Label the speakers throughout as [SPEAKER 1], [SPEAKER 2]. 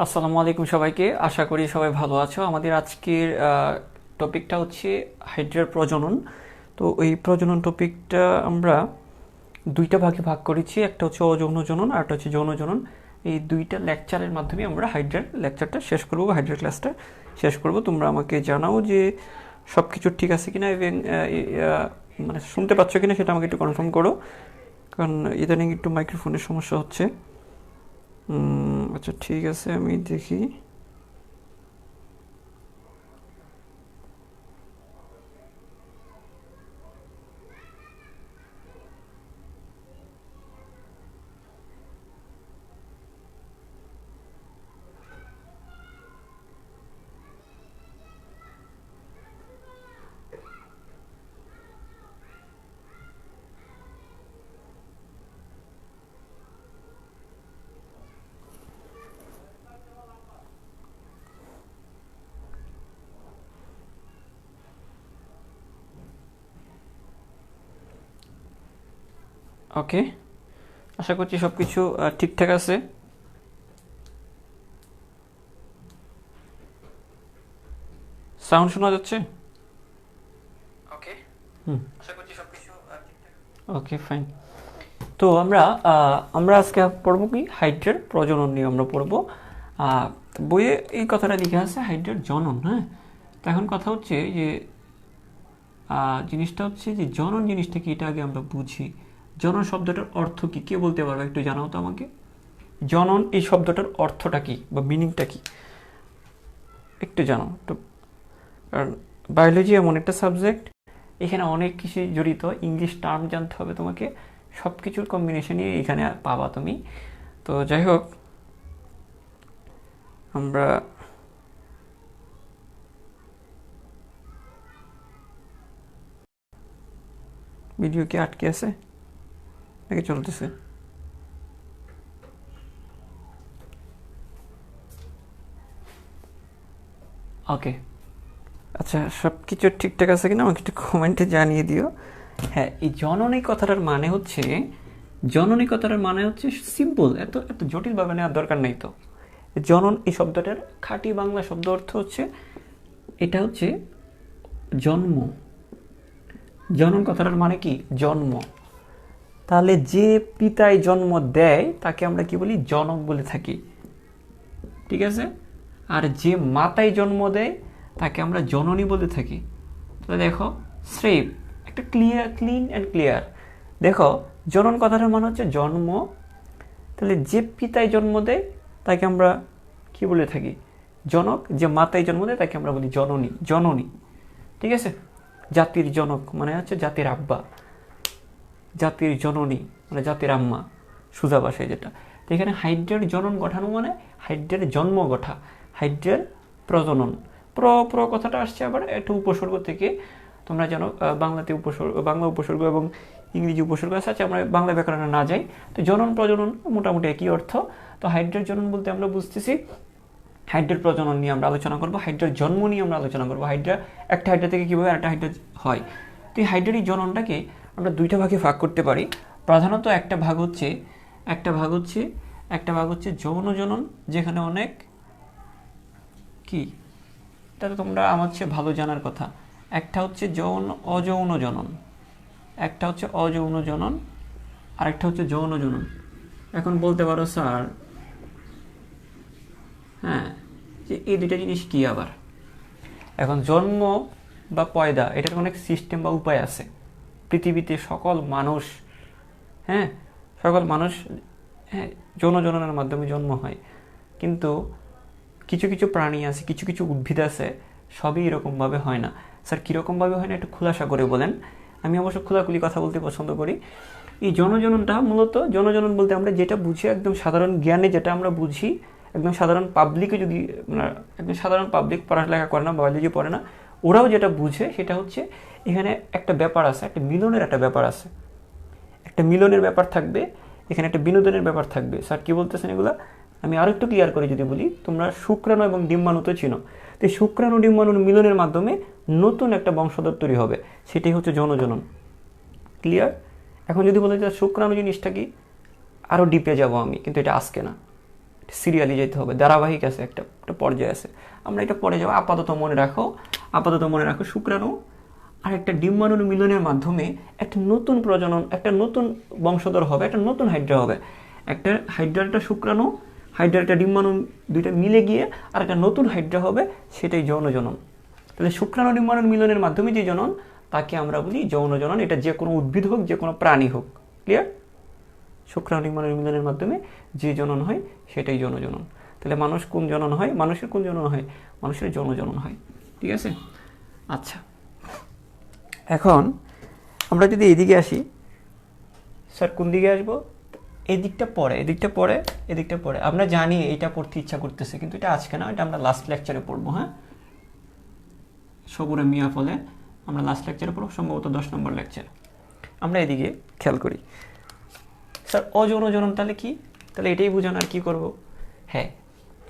[SPEAKER 1] আসসালামু আলাইকুম সবাইকে, আশা করি সবাই ভালো আছো। আমাদের আজকের টপিকটা হচ্ছে হাইড্রার প্রজনন। তো এই প্রজনন টপিকটা আমরা দুইটা ভাগে ভাগ করেছি, একটা হচ্ছে অযৌন জনন আর একটা হচ্ছে যৌন জনন। এই দুইটা লেকচারের মাধ্যমে আমরা হাইড্রার লেকচারটা শেষ করবো, হাইড্রার ক্লাসটা শেষ করব। তোমরা আমাকে জানাও যে সব কিছু ঠিক আছে কিনা এবং মানে শুনতে পাচ্ছ কিনা সেটা আমাকে একটু কনফার্ম করো, কারণ ইদানিং একটু মাইক্রোফোনের সমস্যা হচ্ছে। আচ্ছা ঠিক আছে, আমি দেখি। ওকে, আশা করছি সব কিছু ঠিকঠাক আছে। সাউন্ড শোনা যাচ্ছে? ওকে, আশা করছি সব কিছু ঠিকঠাক। Okay fine. তো আমরা আজকে পড়বো কি, হাইড্রার প্রজনন নিয়ে আমরা পড়বো। বইয়ে এই কথাটা লিখে আছে হাইড্রার জনন। হ্যাঁ, তো এখন কথা হচ্ছে যে জিনিসটা হচ্ছে যে জনন জিনিসটা কি, এটা আগে আমরা বুঝি। জনন শব্দটার অর্থ কি, কে বলতে পারবে? একটু জানাও তো আমাকে। জনন এই শব্দটার অর্থটা কি বা মিনিংটা কি একটু জানাও তো। কারণ বায়োলজি এমন একটা সাবজেক্ট, এখানে অনেক কিছু জড়িত। ইংলিশ টার্ম জানতে হবে তোমাকে, সব কিছুর কম্বিনেশনই এখানে পাবা তুমি। তো যাই হোক, আমরা ভিডিও কি আটকে আছে নাকি চলতেছে? ওকে, আচ্ছা সব কিছু ঠিকঠাক আছে কিনা আমাকে একটু কমেন্টে জানিয়ে দিও। হ্যাঁ, এই জননী কথাটার মানে হচ্ছে, জননী কথাটার মানে হচ্ছে সিম্পল, এত এত জটিলভাবে নেওয়ার দরকার নেই। তো জনন এই শব্দটার খাঁটি বাংলা শব্দ অর্থ হচ্ছে, এটা হচ্ছে জন্ম। জনন কথাটার মানে কি? জন্ম। তাহলে যে পিতায় জন্ম দেয় তাকে আমরা কি বলি? জনক বলে থাকি, ঠিক আছে? আর যে মাতায় জন্ম দেয় তাকে আমরা জননী বলে থাকি। তাহলে দেখো, স্রেফ একটা ক্লিন অ্যান্ড ক্লিয়ার। দেখো, জনন কথাটার মানে হচ্ছে জন্ম। তাহলে যে পিতায় জন্ম দেয় তাকে আমরা কি বলে থাকি? জনক। যে মাতায় জন্ম দেয় তাকে আমরা বলি জননী, জননী, ঠিক আছে? জাতির জনক মানে হচ্ছে জাতির আব্বা, জাতির জননী মানে জাতির আম্মা, সোজা ভাষায় যেটা। তো এখানে হাইড্রার জনন গঠানো মানে হাইড্রার জন্ম গঠা, হাইড্রার প্রজনন। প্র কথাটা আসছে আবার একটা উপসর্গ থেকে। তোমরা জানো বাংলাতে উপসর্গ, বাংলা উপসর্গ এবং ইংরেজি উপসর্গ আছে। আচ্ছা, আমরা বাংলা ব্যাকরণে না যাই, তো জনন প্রজনন মোটামুটি একই অর্থ। তো হাইড্রার জনন বলতে আমরা বুঝতেছি হাইড্রার প্রজনন নিয়ে আমরা আলোচনা করবো, হাইড্রার জন্ম নিয়ে আমরা আলোচনা করবো। হাইড্রা, একটা হাইড্রা থেকে কীভাবে একটা হাইড্রা হয়। তো এই হাইড্রার এই জননটাকে আমরা দুইটা ভাগে ভাগ করতে পারি। প্রধানত একটা ভাগ হচ্ছে যৌন জনন, যেখানে অনেক কি, এটা তো তোমরা আমার চেয়ে ভালো জানার কথা। একটা হচ্ছে অযৌন জনন, একটা হচ্ছে অযৌন জনন, আর একটা হচ্ছে যৌন জনন। এখন বলতে পারো স্যার, হ্যাঁ, যে এই দুইটা জিনিস কি আবার? এখন জন্ম বা পয়দা, এটার অনেক সিস্টেম বা উপায় আছে। পৃথিবীতে সকল মানুষ, হ্যাঁ, সকল মানুষ, হ্যাঁ, যৌন জননের মাধ্যমে জন্ম হয়। কিন্তু কিছু কিছু প্রাণী আছে, কিছু কিছু উদ্ভিদ আছে, সবই এরকমভাবে হয় না। স্যার কীরকমভাবে হয় না একটু খোলাসা করে বলেন। আমি অবশ্য খোলাখুলি কথা বলতে পছন্দ করি। এই জনজননটা মূলত, জনজনন বলতে আমরা যেটা বুঝি, একদম সাধারণ জ্ঞানে যেটা আমরা বুঝি, একদম সাধারণ পাবলিকে যদি, মানে একদম সাধারণ পাবলিক পড়ালেখা করে না, বায়োলজি পড়ে না, ওরাও যেটা বুঝে সেটা হচ্ছে, এখানে একটা ব্যাপার আছে, একটা মিলনের একটা ব্যাপার আছে, একটা মিলনের ব্যাপার থাকবে, এখানে একটা বিনোদনের ব্যাপার থাকবে। স্যার কী বলতেছেন এগুলা? আমি আরও একটু ক্লিয়ার করে যদি বলি, তোমরা শুক্রাণু এবং ডিম্বাণু তো চিনো। তো এই শুক্রাণু ডিম্বাণুর মিলনের মাধ্যমে নতুন একটা বংশধর তৈরি হবে, সেটাই হচ্ছে যৌনজনন। ক্লিয়ার? এখন যদি বলে যে শুক্রাণু জিনিসটা কি, আরও ডিপে যাব আমি, কিন্তু এটা আজকে না, সিরিয়ালি যেতে হবে, ধারাবাহিক আছে, একটা একটা পর্যায়ে আছে। আমরা এটা পরে যাবো, আপাতত মনে রাখো শুক্রাণু আর একটা ডিম্বাণুর মিলনের মাধ্যমে একটা নতুন প্রজনন, একটা নতুন বংশধর হবে, একটা নতুন হাইড্রা হবে। একটা হাইড্রা, একটা শুক্রাণু, হাইড্রা একটা ডিম্বাণু, দুইটা মিলে গিয়ে আর একটা নতুন হাইড্রা হবে, সেটাই যৌন জনন। তাহলে শুক্রাণু ডিম্বাণুর মিলনের মাধ্যমে যে জনন, তাকে আমরা বলি যৌন জনন। এটা যে কোনো উদ্ভিদ হোক, যে কোনো প্রাণী হোক। ক্লিয়ার? শুক্রাণু ডিম্বাণুর মিলনের মাধ্যমে যে জনন হয় সেটাই যৌন জনন। তাহলে মানুষ কোন জনন হয়? মানুষের কোন জনন হয়? মানুষের যৌন জনন হয়। ঠিক আছে? আচ্ছা, এখন আমরা যদি এদিকে আসি, স্যার কোন দিকে আসবো? এদিকটা পরে আমরা জানি এটা পড়তে ইচ্ছা করতেছে, কিন্তু এটা আজকে না, এটা আমরা লাস্ট লেকচারে পড়বো। হ্যাঁ, সবুরে মিয়া ফলে আমরা লাস্ট লেকচারে পড়বো, সম্ভবত 10 নম্বর লেকচার। আমরা এদিকে খেয়াল করি, স্যার অযৌন জনন তাহলে কি? তাহলে এটাই বুঝান, আর কি করব? হ্যাঁ,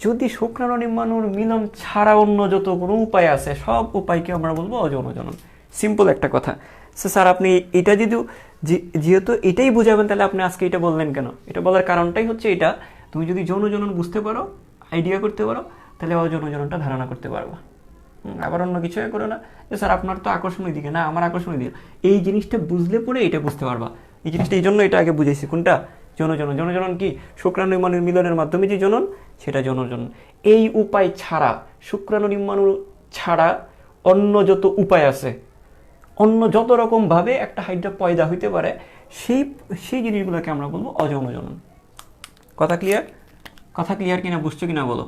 [SPEAKER 1] যদি শুক্রাণু ডিম্বাণুর মিলন ছাড়া অন্য যত কোনো উপায় আছে, সব উপায়কে আমরা বলবো অযৌন জনন। সিম্পল একটা কথা। স্যার আপনি এটা যেহেতু এটাই বুঝাবেন, তাহলে আপনি আজকে এটা বললেন কেন? এটা বলার কারণটাই হচ্ছে এটা, তুমি যদি যৌন জনন বুঝতে পারো, আইডিয়া করতে পারো, তাহলে অযৌন জননটা ধারণা করতে পারবা। আবার অন্য কিছু করো না যে স্যার আপনার তো আকর্ষণীয় দিকে, না আমার আকর্ষণীয় দিকে। এই জিনিসটা বুঝলে পরে এটা বুঝতে পারবা। এই জিনিসটা এই জন্য এটা আগে বুঝাইছি। কোনটা? যৌন জনন। যৌন জনন কি? শুক্রাণু ডিম্বাণুর মিলনের মাধ্যমে যে জনন, সেটা যৌন জনন। এই উপায় ছাড়া, শুক্রাণু ডিম্বাণু ছাড়া অন্য যত উপায় আছে, অন্য যত রকম ভাবে একটা হাইড্রা পয়দা হইতে পারে, সেই জিনিসগুলোকে আমরা বলবো অযৌন জনন। কথা ক্লিয়ার? কথা ক্লিয়ার কিনা, বুঝছো কিনা বলো?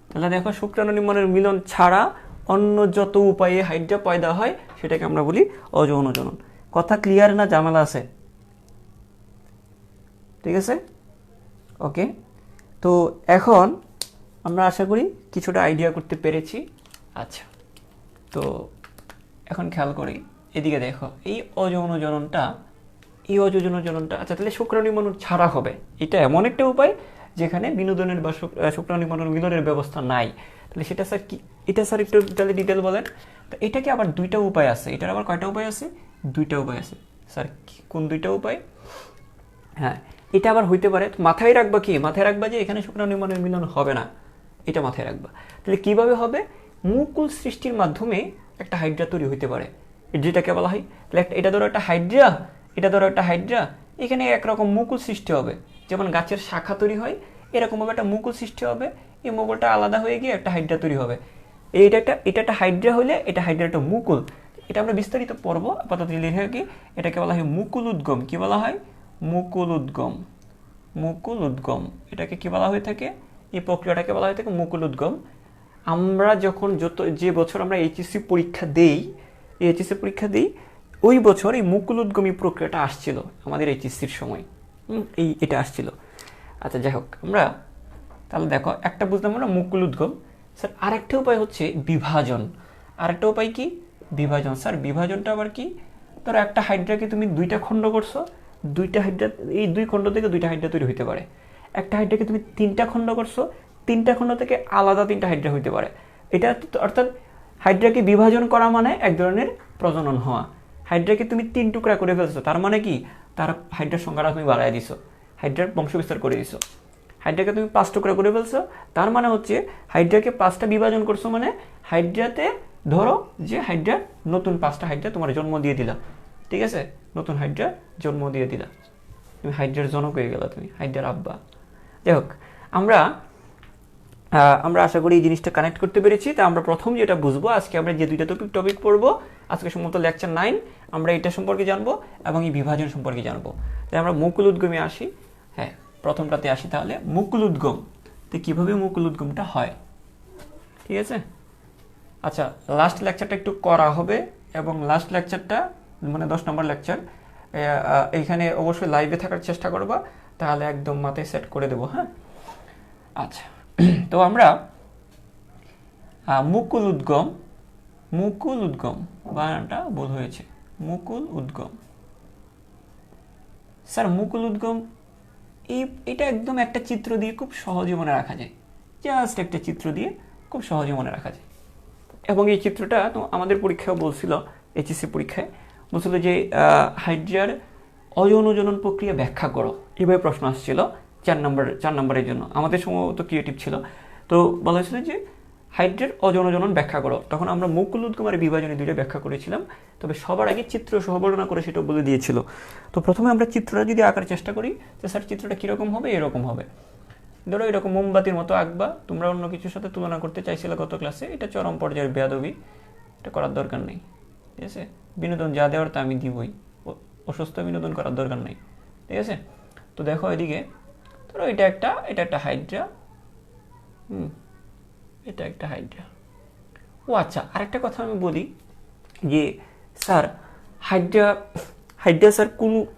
[SPEAKER 1] তাহলে দেখো, শুক্রাণু ডিম্বাণুর মিলন ছাড়া অন্য যত উপায়ে হাইড্রা পয়দা হয়, সেটাকে আমরা বলি অযৌন জনন। কথা ক্লিয়ার না ঝামেলা আছে? ঠিক আছে, ওকে। তো এখন আমরা আশা করি কিছুটা আইডিয়া করতে পেরেছি। আচ্ছা, তো এখন খেয়াল করি, এদিকে দেখো, এই অযৌন জননটা, আচ্ছা তাহলে শুক্রাণু ডিম্বাণু ছাড়া হবে। এটা এমন একটা উপায় যেখানে বিনোদনের বা শুক্রাণু ডিম্বাণুর মিলনের ব্যবস্থা নাই। তাহলে সেটা স্যার কি? এটা স্যার একটু তাহলে ডিটেল বলেন। তো এটাকে আবার দুইটা উপায় আছে। এটার আবার কয়টা উপায় আছে? দুইটা উপায় আছে। স্যার কোন দুইটা উপায়? হ্যাঁ, এটা আবার হইতে পারে, মাথায় রাখবা কি? মাথায় রাখবা যে এখানে শুক্রাণু ডিম্বাণুর মিলন হবে না, এটা মাথায় রাখবা। তাহলে কিভাবে হবে? মুকুল সৃষ্টির মাধ্যমে একটা হাইড্রা তৈরি হইতে পারে, যেটাকে বলা হয়, তাহলে এটা ধরো একটা হাইড্রা, এটা ধরো একটা হাইড্রা, এখানে একরকম মুকুল সৃষ্টি হবে, যেমন গাছের শাখা তৈরি হয়, এরকমভাবে একটা মুকুল সৃষ্টি হবে। এই মুকুলটা আলাদা হয়ে গিয়ে একটা হাইড্রা তৈরি হবে। এটা একটা হাইড্রা হলে এটা হাইড্রা একটা মুকুল। এটা আমরা বিস্তারিত পড়বো, আপাতত লিখে কি, এটাকে বলা হয় মুকুল উদ্গম। কি বলা হয়? মুকুল উদ্গম। মুকুল উদ্গম এটাকে কি বলা হয়ে থাকে? এই প্রক্রিয়াটাকে বলা হয়ে থাকে মুকুল উদ্গম। আমরা যখন যে বছর আমরা এইচএসসি পরীক্ষা দেই, ওই বছর এই মুকুল উদ্গমী প্রক্রিয়াটা আসছিল আমাদের এইচএসসির সময়। এটা আসছিল। আচ্ছা যাই হোক, আমরা তাহলে দেখো, একটা বুঝলাম আমরা মুকুল উদ্গম। স্যার আরেকটা উপায় হচ্ছে বিভাজন। আরেকটা উপায় কি? বিভাজন। স্যার বিভাজনটা আবার কি? ধরো একটা হাইড্রাকে তুমি দুইটা খণ্ড করছো, দুইটা হাইড্রা, এই দুই খণ্ড থেকে দুইটা হাইড্রা তৈরি হইতে পারে। একটা হাইড্রাকে তুমি তিনটা খণ্ড করছো, তিনটা খণ্ড থেকে আলাদা তিনটা হাইড্রা হইতে পারে। এটা অর্থাৎ হাইড্রাকে বিভাজন করা মানে এক ধরনের প্রজনন হওয়া। হাইড্রাকে তুমি 3 টুকরা করে ফেলছো, তার মানে কি? তার হাইড্রার সংখ্যাটা তুমি বাড়াই দিছো, হাইড্রার বংশবিস্তার করে দিছো। হাইড্রাকে তুমি 5 টুকরা করে ফেলছো, তার মানে হচ্ছে হাইড্রাকে 5টা বিভাজন করছো, মানে হাইড্রাতে ধরো যে হাইড্রা, নতুন 5টা হাইড্রা তোমার জন্ম দিয়ে দিলা। ঠিক আছে, নতুন হাইড্রা জন্ম দিয়ে দিলা, তুমি হাইড্রার জনক হয়ে গেলা, তুমি হাইড্রার আব্বা। যাই হোক, আমরা আশা করি এই জিনিসটা কানেক্ট করতে পেরেছি। তা আমরা প্রথম যেটা বুঝবো, আজকে আমরা যে দুইটা টপিক পড়বো, আজকে সম্ভবত লেকচার 9, আমরা এটা সম্পর্কে জানবো এবং এই বিভাজন সম্পর্কে জানবো। তাই আমরা মুকুল উদ্গমে আসি। হ্যাঁ, প্রথমটাতে আসি। তাহলে মুকুল উদ্গম, তো কিভাবে মুকুল উদ্গমটা হয়? ঠিক আছে, আচ্ছা লাস্ট লেকচারটা একটু করা হবে, এবং লাস্ট লেকচারটা মানে 10 নম্বর লেকচার, এইখানে অবশ্যই লাইভে থাকার চেষ্টা করবা, তাহলে একদম মাথায় সেট করে দেবো। হ্যাঁ, আচ্ছা, তো আমরা মুকুল উদ্গম বানানটা ভুল হয়েছে, মুকুল উদ্গম। স্যার মুকুল উদ্গম এটা একদম একটা চিত্র দিয়ে খুব সহজে মনে রাখা যায়, জাস্ট একটা চিত্র দিয়ে খুব সহজে মনে রাখা যায়। এবং এই চিত্রটা তো আমাদের পরীক্ষায় বলছিল, এইচএসসি পরীক্ষায় বলছিল যে হাইড্রার অযৌন জনন প্রক্রিয়া ব্যাখ্যা করো, এভাবে প্রশ্ন আসছিল 4 নম্বরের জন্য আমাদের সম্ভবত ক্রিয়েটিভ ছিল। তো বলা হয়েছিল যে হাইড্রার অজনজনন ব্যাখ্যা করো। তখন আমরা মুকুল উদ্গমের বিভাজনী দুইটা ব্যাখ্যা করেছিলাম, তবে সবার আগে চিত্র সহবর্ণনা করে সেটা বলে দিয়েছিল। তো প্রথমে আমরা চিত্রটা যদি আঁকার চেষ্টা করি, যে স্যার চিত্রটা কীরকম হবে, এরকম হবে, ধরো এরকম মোমবাতির মতো আঁকবা। তোমরা অন্য কিছুর সাথে তুলনা করতে চাইছিলে গত ক্লাসে, এটা চরম পর্যায়ের বেয়াদবি, এটা করার দরকার নেই, ঠিক আছে। বিনোদন যা দেওয়ার তা আমি দিবই, অসুস্থ বিনোদন করার দরকার নেই, ঠিক আছে। তো দেখো এদিকে, ধরো এটা একটা হাইড্রা, এটা একটা হাইড্রা। ও আচ্ছা, আরেকটা কথা আমি বলি যে স্যার হাইড্রা স্যার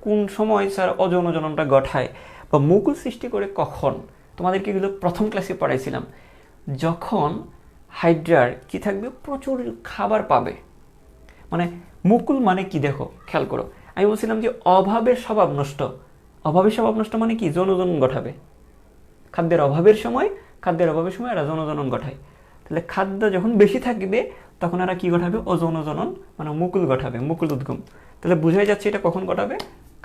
[SPEAKER 1] কোন সময় স্যার অজনজননটা ঘটায় বা মুকুল সৃষ্টি করে কখন? তোমাদেরকে এগুলো প্রথম ক্লাসে পড়াইছিলাম। যখন হাইড্রার কি থাকবে, প্রচুর খাবার পাবে। মানে মুকুল মানে কি দেখো, খেয়াল করো, আমি বলছিলাম যে অভাবের স্বভাব নষ্ট। অভাবের স্বভাব নষ্ট মানে কি, জনজনন ঘটাবে। খাদ্যের অভাবের সময় এরা জনজনন ঘটায়। তাহলে খাদ্য যখন বেশি থাকবে তখন এরা কি ঘটাবে, অজনজনন, মানে মুকুল ঘটাবে, মুকুল উদ্গম। তাহলে বোঝাই যাচ্ছে এটা কখন ঘটাবে,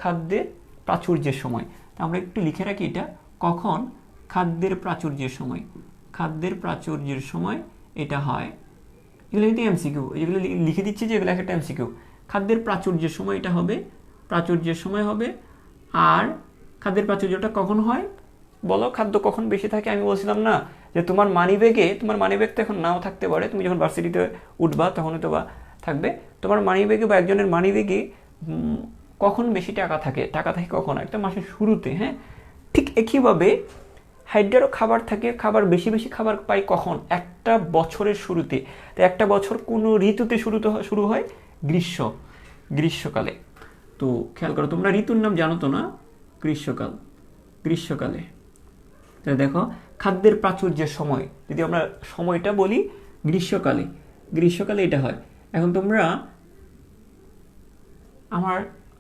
[SPEAKER 1] খাদ্যের প্রাচুর্যের সময়। আমরা একটু লিখে রাখি এটা, কখন খাদ্যের প্রাচুর্যের সময়, খাদ্যের প্রাচুর্যের সময় এটা হয়। এগুলো কিন্তু এমসিকিউ, এগুলো লিখে দিচ্ছি যে এগুলো একটা এমসিকিউ। খাদ্যের প্রাচুর্যের সময় এটা হবে, প্রাচুর্যের সময় হবে। আর খাদ্যের প্রাচুর্যটা কখন হয় বলো, খাদ্য কখন বেশি থাকে? আমি বলছিলাম না যে তোমার মানিব্যাগ তো এখন নাও থাকতে পারে, তুমি যখন ভার্সিটিতে উঠবা তখন হয়তো বা থাকবে। তোমার মানিব্যাগে বা একজনের মানিব্যাগে কখন বেশি টাকা থাকে কখন, একটা মাসের শুরুতে, হ্যাঁ। ঠিক একইভাবে হাইড্রারও খাবার থাকে, খাবার বেশি খাবার পাই কখন, একটা বছরের শুরুতে। তো একটা বছর কোনো ঋতুতে শুরু হয়, গ্রীষ্মকালে। তো খেয়াল করো, তোমরা ঋতুর নাম জানো তো না, গ্রীষ্মকালে। তাহলে দেখো খাদ্যের প্রাচুর্যের সময়, যদি আমরা সময়টা বলি গ্রীষ্মকালে এটা হয়। এখন তোমরা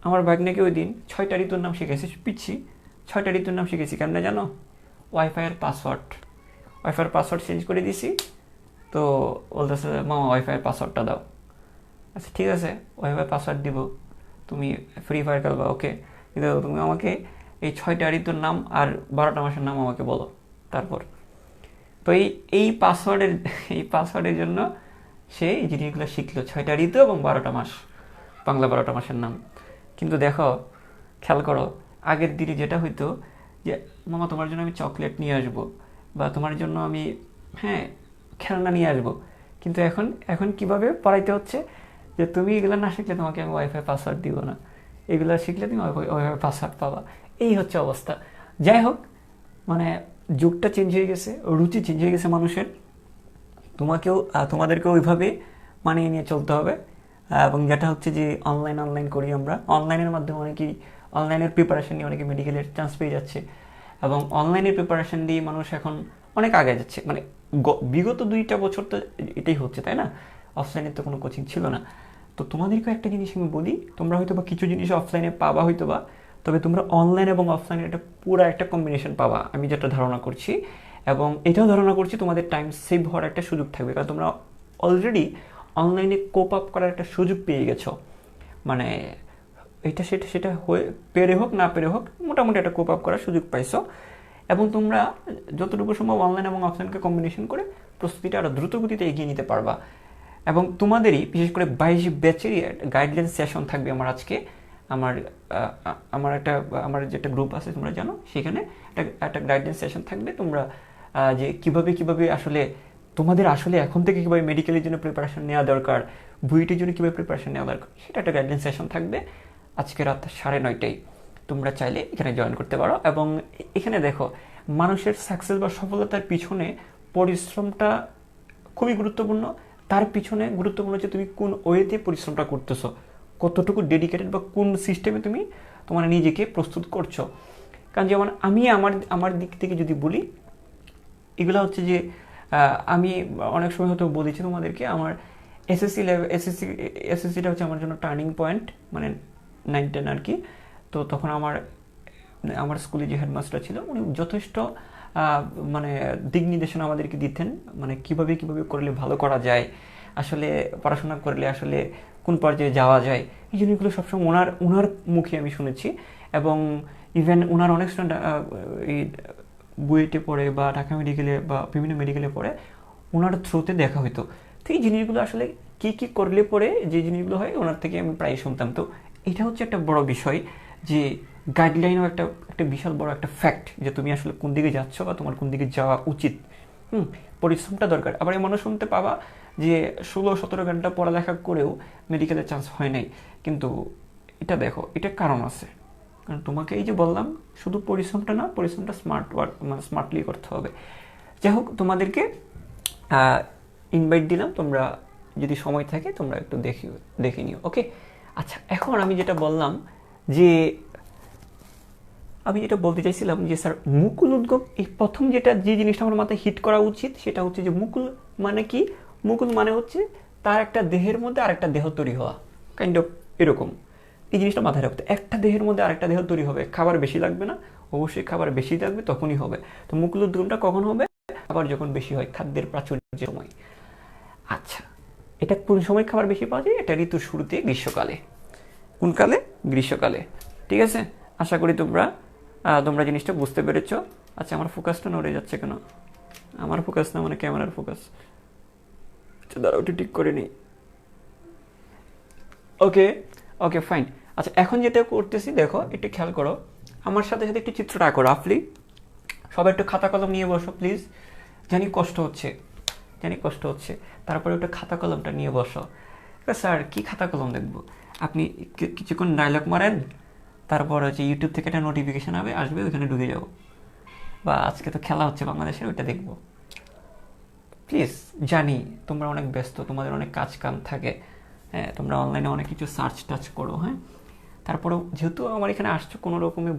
[SPEAKER 1] আমার ভাগ্নেকে ওই দিন 6টা ঋতুর নাম শিখেছি, পিচ্ছি 6টা ঋতুর নাম শিখেছি। কেমনে জানো? ওয়াইফাইয়ের পাসওয়ার্ড চেঞ্জ করে দিছি। তো বলতেছে মামা ওয়াইফাইয়ের পাসওয়ার্ডটা দাও। আচ্ছা ঠিক আছে, ওয়াইফাই পাসওয়ার্ড দিব, তুমি ফ্রি ফায়ার খেলবা, ওকে। কিন্তু তুমি আমাকে এই 6টা ঋতুর নাম আর 12টা মাসের নাম আমাকে বলো। তারপর তো এই পাসওয়ার্ডের জন্য সে এই জিনিসগুলো শিখলো, 6টা ঋতু এবং 12টা মাস, বাংলা 12টা মাসের নাম। কিন্তু দেখো, খেয়াল করো, আগের দিনে যেটা হইতো যে মামা তোমার জন্য আমি চকলেট নিয়ে আসবো, বা তোমার জন্য আমি খেলনা নিয়ে আসবো। কিন্তু এখন কিভাবে পড়াইতে হচ্ছে যে তুমি এগুলো না শিখলে তোমাকে আমি ওয়াইফাই পাসওয়ার্ড দিব না, এগুলো শিখলে তুমি ওয়াইফাই পাসওয়ার্ড পাবা। এই হচ্ছে অবস্থা। যাই হোক, মানে যুগটা চেঞ্জ হয়ে গেছে, রুচি চেঞ্জ হয়ে গেছে মানুষের। তোমাদেরকেও ওইভাবে মানিয়ে নিয়ে চলতে হবে। এবং যেটা হচ্ছে যে অনলাইন করি আমরা, অনলাইনের মাধ্যমে অনলাইনের প্রিপারেশন নিয়ে অনেকে মেডিকেলের চান্স পেয়ে যাচ্ছে, এবং অনলাইনের প্রিপারেশন দিয়ে মানুষ এখন অনেক আগে যাচ্ছে। মানে বিগত 2টা বছর তো এটাই হচ্ছে, তাই না? অফলাইনের তো কোনো কোচিং ছিল না। তো তোমাদেরকেও একটা জিনিস আমি বলি, তোমরা হয়তো বা কিছু জিনিস অফলাইনে পাবা হয়তো বা, তবে তোমরা অনলাইন এবং অফলাইনের একটা কম্বিনেশন পাবা, আমি যেটা ধারণা করছি। এবং এটাও ধারণা করছি তোমাদের টাইম সেভ হওয়ার একটা সুযোগ থাকবে, কারণ তোমরা অলরেডি অনলাইনে কোপ আপ করার একটা সুযোগ পেয়ে গেছো। মানে এটা সেটা পেরে হোক না পেরে হোক, মোটামুটি একটা কোপ আপ করার সুযোগ পাইছো। এবং তোমরা যতটুকু সম্ভব অনলাইন এবং অফলাইনকে কম্বিনেশন করে প্রস্তুতিটা আরও দ্রুত গতিতে এগিয়ে নিতে পারবা। এবং তোমাদেরই বিশেষ করে 22 ব্যাচেরই গাইডলাইন সেশন থাকবে আমার আজকে। আমার যেটা গ্রুপ আছে তোমরা জানো, সেখানে একটা গাইডলাইন সেশন থাকবে। তোমরা যে কিভাবে আসলে তোমাদের আসলে এখন থেকে কীভাবে মেডিকেলের জন্য প্রিপারেশন নেওয়া দরকার, বুয়েটের জন্য কীভাবে প্রিপারেশন নেওয়া দরকার, সেটা একটা গাইডলাইন সেশন থাকবে আজকে রাত 9:30টায়। তোমরা চাইলে এখানে জয়েন করতে পারো। এবং এখানে দেখো, মানুষের সাকসেস বা সফলতার পিছনে পরিশ্রমটা খুবই গুরুত্বপূর্ণ। তার পিছনে গুরুত্বপূর্ণ যে তুমি কোন ওয়েতে পরিশ্রমটা করতেছো, কতটুকু ডেডিকেটেড বা কোন সিস্টেমে তুমি তোমার নিজেকে প্রস্তুত করছো। কারণ যেমন আমি আমার দিক থেকে যদি বলি, এগুলো হচ্ছে যে আমি অনেক সময় হয়তো বলেছি তোমাদেরকে, আমার এসএসসিটা হচ্ছে আমার জন্য টার্নিং পয়েন্ট, মানে 9-10 আর কি। তো তখন আমার স্কুলে যে হেডমাস্টার ছিল, উনি যথেষ্ট মানে দিক নির্দেশনা আমাদেরকে দিতেন, মানে কিভাবে করলে ভালো করা যায়, আসলে পড়াশোনা করলে আসলে কোন পর্যায়ে যাওয়া যায়। এই জিনিসগুলো সবসময় ওনার মুখে আমি শুনেছি। এবং ইভেন ওনার অনেক স্টুডেন্ট এই বুয়েটে পড়ে বা ঢাকা মেডিকেলে বা বিভিন্ন মেডিকেলে পড়ে, ওনার থ্রুতে দেখা হতো। তো এই জিনিসগুলো আসলে কী কী করলে পরে যে জিনিসগুলো হয় ওনার থেকে আমি প্রায় শুনতাম। তো এটা হচ্ছে একটা বড় বিষয় যে গাইডলাইনও একটা একটা বিশাল বড় একটা ফ্যাক্ট যে তুমি আসলে কোন দিকে যাচ্ছ বা তোমার কোন দিকে যাওয়া উচিত। পরিশ্রমটা দরকার। আবার এমনও শুনতে পাবা যে 16-17 ঘন্টা পড়ালেখা করেও মেডিকেলের চান্স হয় নাই। কিন্তু এটা দেখো, এটা কারণ আছে। কারণ তোমাকে এই যে বললাম, শুধু পরিশ্রমটা না, পরিশ্রমটা স্মার্ট ওয়ার্ক মানে স্মার্টলি করতে হবে। যাই হোক, তোমাদেরকে ইনভাইট দিলাম, তোমরা যদি সময় থাকে তোমরা একটু দেখে নিও। ওকে, আচ্ছা, এখন আমি যেটা বললাম যে আমি যেটা বলতে চাইছিলাম যে স্যার মুকুল উদ্গম, এই প্রথম যে জিনিসটা আমার মাথায় হিট করা উচিত সেটা হচ্ছে যে মুকুল মানে কি? মুকুল মানে হচ্ছে তার একটা দেহের মধ্যে আরেকটা দেহ তৈরি হওয়া, কাইন্ড অফ এরকম। এই জিনিসটা মাথায় রাখতে, একটা দেহের মধ্যে আরেকটা দেহ তৈরি হবে, খাবার বেশি লাগবে না, অবশ্যই খাবার বেশি লাগবে তখনই হবে। তো মুকুল উদ্গমটা কখন হবে? খাবার যখন বেশি হয়, খাদ্যের প্রাচুর্যের সময়। আচ্ছা, এটা কোন সময় খাবার বেশি পাওয়া যায়? এটা ঋতুর শুরুতে, গ্রীষ্মকালে। কোন কালে? গ্রীষ্মকালে। ঠিক আছে, আশা করি তোমরা জিনিসটা বুঝতে পেরেছ। আচ্ছা, আমার ফোকাসটা নড়ে যাচ্ছে কেন? আমার ফোকাস না, মানে ক্যামেরার ফোকাস। আচ্ছা দাঁড়াও, ওটা ঠিক করে নিই। ওকে ওকে, ফাইন। আচ্ছা, এখন যেটা করতেছি দেখো, একটু খেয়াল করো, আমার সাথে সাথে একটু চিত্রটা আঁকো রাফলি। সবাই একটু খাতা কলম নিয়ে বসো প্লিজ। জানি কষ্ট হচ্ছে, তারপরে একটু খাতা কলমটা নিয়ে বসো। স্যার কি খাতা কলম দেখবো? আপনি কিছুক্ষণ ডায়লগ মারেন, তারপর হচ্ছে ইউটিউব থেকে একটা নোটিফিকেশান আসবে, ওইখানে ঢুকে যাবো। বা আজকে তো খেলা হচ্ছে বাংলাদেশের, ওইটা দেখবো। প্লিজ, জানি তোমরা অনেক ব্যস্ত, তোমাদের অনেক কাজ কাম থাকে, হ্যাঁ, তোমরা অনলাইনে অনেক কিছু সার্চ টাচ করো, হ্যাঁ। তারপরেও যেহেতু আমার এখানে আসছো, কোনো রকমে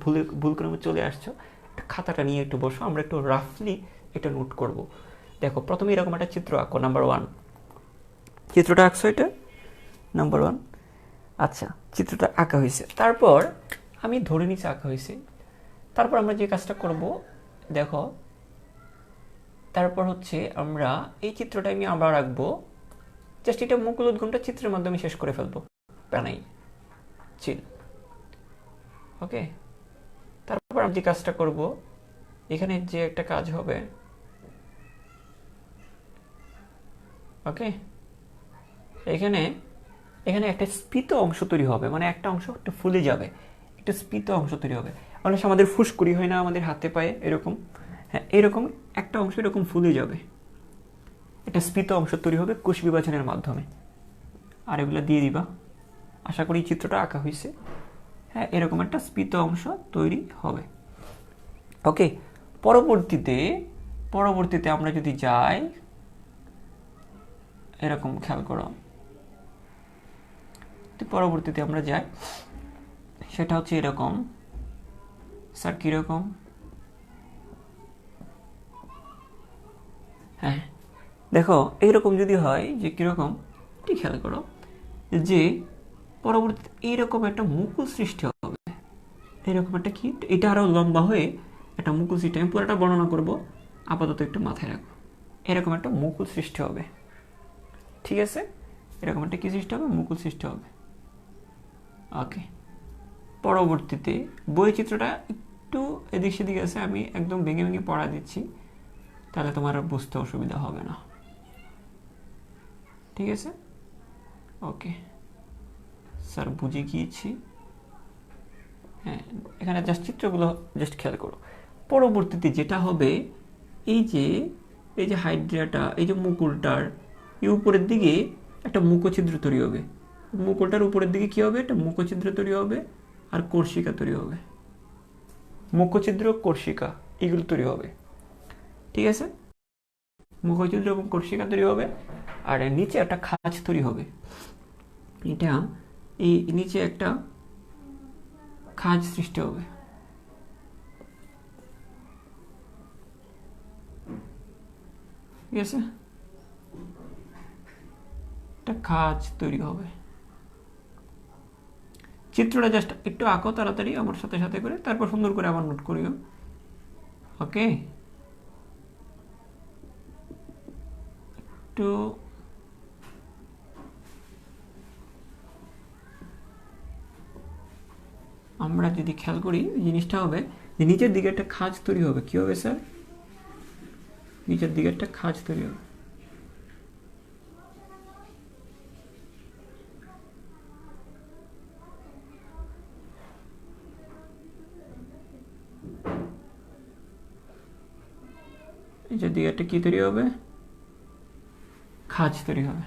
[SPEAKER 1] ভুল ক্রমে চলে আসছো, একটা খাতাটা নিয়ে একটু বসো, আমরা একটু রাফলি এটা নোট করব। দেখো, প্রথমে এরকম একটা চিত্র আঁকো, নাম্বার 1। চিত্রটা আঁকছো, এটা নাম্বার 1। আচ্ছা, চিত্রটা আঁকা হয়েছে, তারপর আমি ধরে নিচে আঁকা হয়েছে। তারপর আমরা যে কাজটা করব, দেখো, তারপর হচ্ছে আমরা এই চিত্রটা আমি আবার আঁকবো। জাস্ট এটা মুকুল উদ্গমটা চিত্রের মাধ্যমে শেষ করে ফেলবো, প্যানাই চিল। ওকে, তারপর আমি যে কাজটা করব, এখানে যে একটা কাজ হবে, ওকে, এখানে এখানে একটা স্ফীত অংশ তৈরি হবে, মানে একটা অংশ একটু ফুলে যাবে, একটা স্ফীত অংশ তৈরি হবে। অনেক সময় আমাদের ফুসকুড়ি হয় না আমাদের হাতে পায়ে, এরকম, হ্যাঁ, এরকম একটা অংশ এরকম ফুলে যাবে, একটা স্ফীত অংশ তৈরি হবে কোষ বিভাজনের মাধ্যমে। আর এগুলো দিয়ে দিবা। আশা করি চিত্রটা আঁকা হয়েছে। হ্যাঁ, এরকম একটা স্ফীত অংশ তৈরি হবে। ওকে, পরবর্তীতে আমরা যদি যাই, এরকম খেয়াল করো, পরবর্তীতে আমরা যাই, সেটা হচ্ছে এরকম। স্যার কীরকম? হ্যাঁ, দেখো, এইরকম যদি হয় যে কীরকম, ঠিক খেয়াল করো যে পরবর্তীতে এইরকম একটা মুকুল সৃষ্টি হবে, এরকম একটা কি, এটা আরও লম্বা হয়ে একটা মুকুল সৃষ্টি, আমি পুরোটা বর্ণনা করবো, আপাতত একটু মাথায় রাখো। এরকম একটা মুকুল সৃষ্টি হবে, ঠিক আছে, এরকম একটা কি সৃষ্টি হবে? মুকুল সৃষ্টি হবে। ওকে, পরবর্তীতে বৈচিত্র্যটা একটু এদিক সেদিক আছে, আমি একদম ভেঙে ভেঙে পড়া দিচ্ছি, তাহলে তোমার বুঝতে অসুবিধা হবে না, ঠিক আছে? ওকে স্যার, বুঝে গিয়েছি। হ্যাঁ, এখানে জাস্ট চিত্রগুলো জাস্ট খেয়াল করো। পরবর্তীতে যেটা হবে, এই যে হাইড্রিয়াটা, এই যে মুকুলটার এই উপরের দিকে একটা মুখছিদ্র তৈরি হবে। মুকুলটার উপরের দিকে কি হবে? একটা মুখছিদ্র তৈরি হবে, আর কোর্শিকা তৈরি হবে। মুখছিদ্র, কোর্শিকা, এগুলো তৈরি হবে, ঠিক আছে? মুখছিদ্র এবং কোর্শিকা তৈরি হবে, আর নিচে একটা খাঁজ তৈরি হবে। এটা এই নিচে একটা খাঁজ সৃষ্টি হবে, ঠিক আছে? একটা খাঁজ তৈরি হবে। চিত্রটা জাস্ট একটু আঁকো তাড়াতাড়ি আমার সাথে সাথে করে, তারপর সুন্দর করে আবার নোট করিও। ওকে, একটু আমরা যদি খেয়াল করি জিনিসটা হবে যে নিচের দিকে একটা খাঁজ তৈরি হবে। কি হবে স্যার? নিচের দিকে একটা খাঁজ তৈরি হবে। নিচের দিকে একটা কি তৈরি হবে? খাঁজ তৈরি হবে।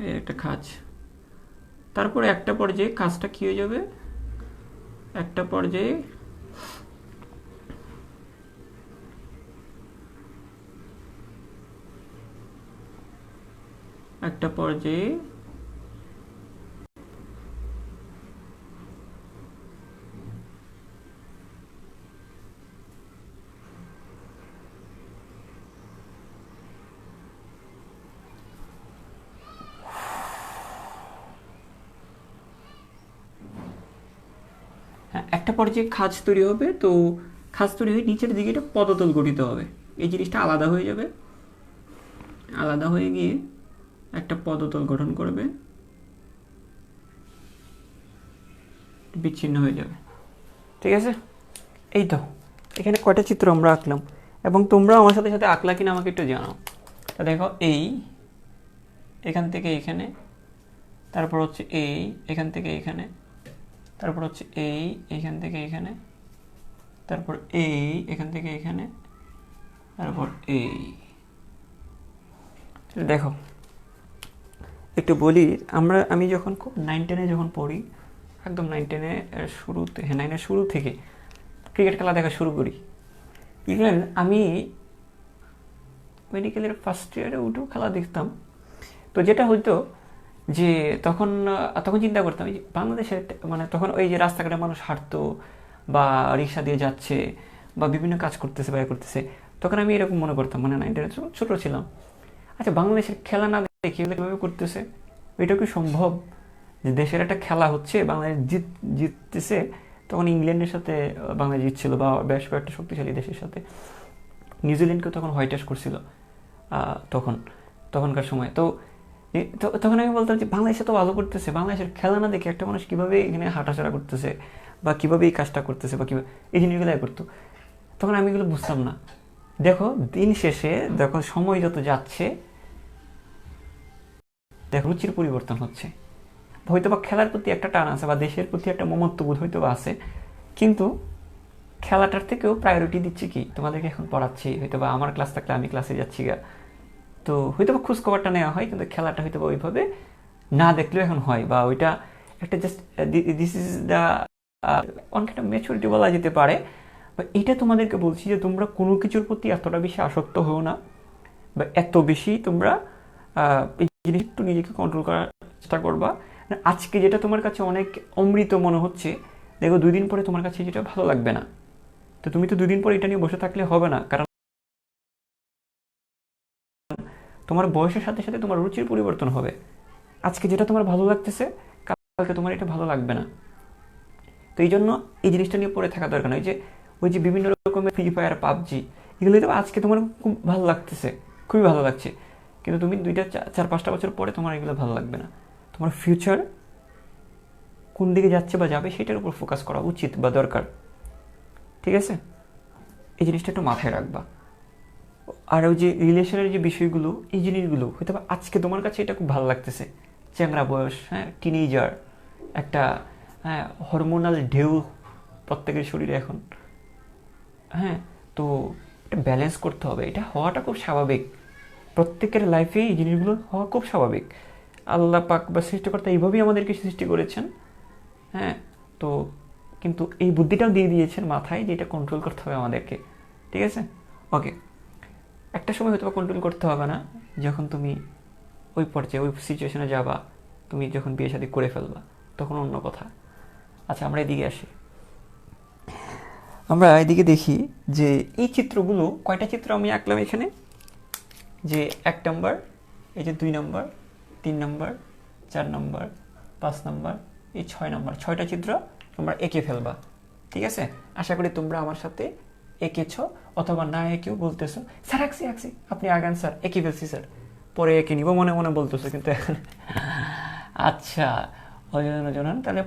[SPEAKER 1] এই একটা খাঁজ। তারপরে একটা পর্যায়ে কাজটা কি হয়ে যাবে? একটা পর্যায়ে একটা পর্যায়ে একটা পর্যায়ে খাঁজ তৈরি হবে। তো খাঁজ তৈরি হয়ে নিচের দিকে একটা পদতল গঠিত হবে। এই জিনিসটা আলাদা হয়ে যাবে। আলাদা হয়ে গিয়ে একটা পদতল গঠন করবে, বিচ্ছিন্ন হয়ে যাবে। ঠিক আছে? এই তো এখানে কয়টা চিত্র আমরা আঁকলাম, এবং তোমরা আমার সাথে সাথে আঁকলা কিনা আমাকে একটু জানাও। তা দেখো, এই এখান থেকে এখানে, তারপর হচ্ছে এই এখান থেকে এখানে, তারপর হচ্ছে এই এখান থেকে এখানে, তারপর এই এখান থেকে এখানে, তারপর এই। দেখো একটু বলি, আমি যখন 9-10-এ যখন পড়ি, একদম 9-10-এ শুরুতে, 9-এর শুরু থেকে ক্রিকেট খেলা দেখা শুরু করি। ইভেন আমি মেডিকেলের ফার্স্ট ইয়ারে উঠেও খেলা দেখতাম। তো যেটা হইতো যে তখন চিন্তা করতাম যে বাংলাদেশের মানে তখন ওই যে রাস্তাঘাটে মানুষ হাঁটতো বা রিক্সা দিয়ে যাচ্ছে বা বিভিন্ন কাজ করতেছে বা করতেছে, তখন আমি এরকম মনে করতাম, মানে 9-10 ছোট ছিলাম। আচ্ছা, বাংলাদেশের খেলা না দেখে কীভাবে করতেছে? এটা কি সম্ভব যে দেশের একটা খেলা হচ্ছে, বাংলাদেশ জিততেছে? তখন ইংল্যান্ডের সাথে বাংলাদেশ জিতছিল, বা বেশ কয়েকটা শক্তিশালী দেশের সাথে। নিউজিল্যান্ডকেও তখন হোয়াইট ওয়াশ করছিল তখনকার সময়। তো তখন আমি বলতাম যে বাংলাদেশে তো ভালো করতেছে, বাংলাদেশের খেলা না দেখে একটা মানুষ কীভাবে এখানে হাঁটাচলা করতেছে বা কীভাবে এই কাজটা করতেছে বা কীভাবে এই জিনিসগুলো করতো, তখন আমি এগুলো বুঝতাম না। দেখো দিন শেষে দেখো সময় যত যাচ্ছে, দেখো রুচির পরিবর্তন হচ্ছে। হয়তো বা খেলার প্রতি একটা টান আছে বা দেশের প্রতি একটা মমত্ববোধ হয়তো বা আছে, কিন্তু খেলাটার থেকেও প্রায়োরিটি দিচ্ছি কি, তোমাদেরকে এখন পড়াচ্ছি, হয়তো বা আমার ক্লাস থাকলে আমি ক্লাসে যাচ্ছি গা, তো হয়তো বা খোঁজখবরটা নেওয়া হয়, কিন্তু খেলাটা হয়তো বা ওইভাবে না দেখলেও এখন হয়, বা ওইটা একটা জাস্ট দিস ইজ দ্য অনেক একটা ম্যাচুরিটি বলা যেতে পারে। বা এটা তোমাদেরকে বলছি যে তোমরা কোনো কিছুর প্রতি এতটা বেশি আসক্ত হও না, বা এত বেশি তোমরা এই জিনিস একটু নিজেকে কন্ট্রোল করার চেষ্টা করবা। আজকে যেটা তোমার কাছে অনেক অমৃত মনে হচ্ছে, দেখো 2 দিন পরে তোমার কাছে যেটা ভালো লাগবে না। তো তুমি তো 2 দিন পরে এটা নিয়ে বসে থাকলে হবে না, কারণ তোমার বয়সের সাথে সাথে তোমার রুচির পরিবর্তন হবে। আজকে যেটা তোমার ভালো লাগতেছে, কালকে তোমার এটা ভালো লাগবে না। তো এই জন্য এই জিনিসটা নিয়ে পড়ে থাকা দরকার নয়। ওই যে বিভিন্ন রকমের ফ্রি ফায়ার, পাবজি, এগুলো তো আজকে তোমার খুব ভালো লাগতেছে, খুবই ভালো লাগছে, কিন্তু তুমি 2-4-5টা বছর পরে তোমার এগুলো ভালো লাগবে না। তোমার ফিউচার কোন দিকে যাচ্ছে বা যাবে সেটার উপর ফোকাস করা উচিত বা দরকার। ঠিক আছে? এই জিনিসটা একটু মাথায় রাখবা। আর ওই যে রিলেশনের যে বিষয়গুলো, এই জিনিসগুলো হয়তো আজকে তোমার কাছে এটা খুব ভালো লাগতেছে, চ্যাংরা বয়স, হ্যাঁ, টিনেজার, একটা হরমোনাল ঢেউ প্রত্যেকের শরীরে এখন, হ্যাঁ, তো এটা ব্যালেন্স করতে হবে। এটা হওয়াটা খুব স্বাভাবিক, প্রত্যেকের লাইফে এই জিনিসগুলো হওয়া খুব স্বাভাবিক। আল্লাহ পাক বা সৃষ্টিকর্তা এইভাবেই আমাদেরকে সৃষ্টি করেছেন, হ্যাঁ। তো কিন্তু এই বুদ্ধিটাও দিয়ে দিয়েছেন মাথায় যে এটা কন্ট্রোল করতে হবে আমাদেরকে। ঠিক আছে? ওকে, একটা সময় হয়তো কন্ট্রোল করতে হবে না, যখন তুমি ওই পর্যায়ে ওই সিচুয়েশনে যাবা, তুমি যখন বিয়ে শাদী করে ফেলবা, তখন অন্য কথা। আচ্ছা, আমরা এদিকে আসি। আমরা এদিকে দেখি যে এই চিত্রগুলো, কয়টা চিত্র আমি আঁকলাম এখানে, যে 1 নম্বর, এই যে 2 নম্বর, 3 নম্বর, 4 নম্বর, 5 নম্বর, এই 6 নম্বর, 6টা চিত্র তোমরা এঁকে ফেলবা। ঠিক আছে? আশা করি তোমরা আমার সাথে এঁকেছ, অথবা না এঁকেও বলতেছো স্যার আঁকছি, আপনি আগান স্যার, এঁকে ফেলছি স্যার, পরে এঁকে নিব মনে মনে বলতেছো, কিন্তু এখন আচ্ছা অজনন জনন, তাহলে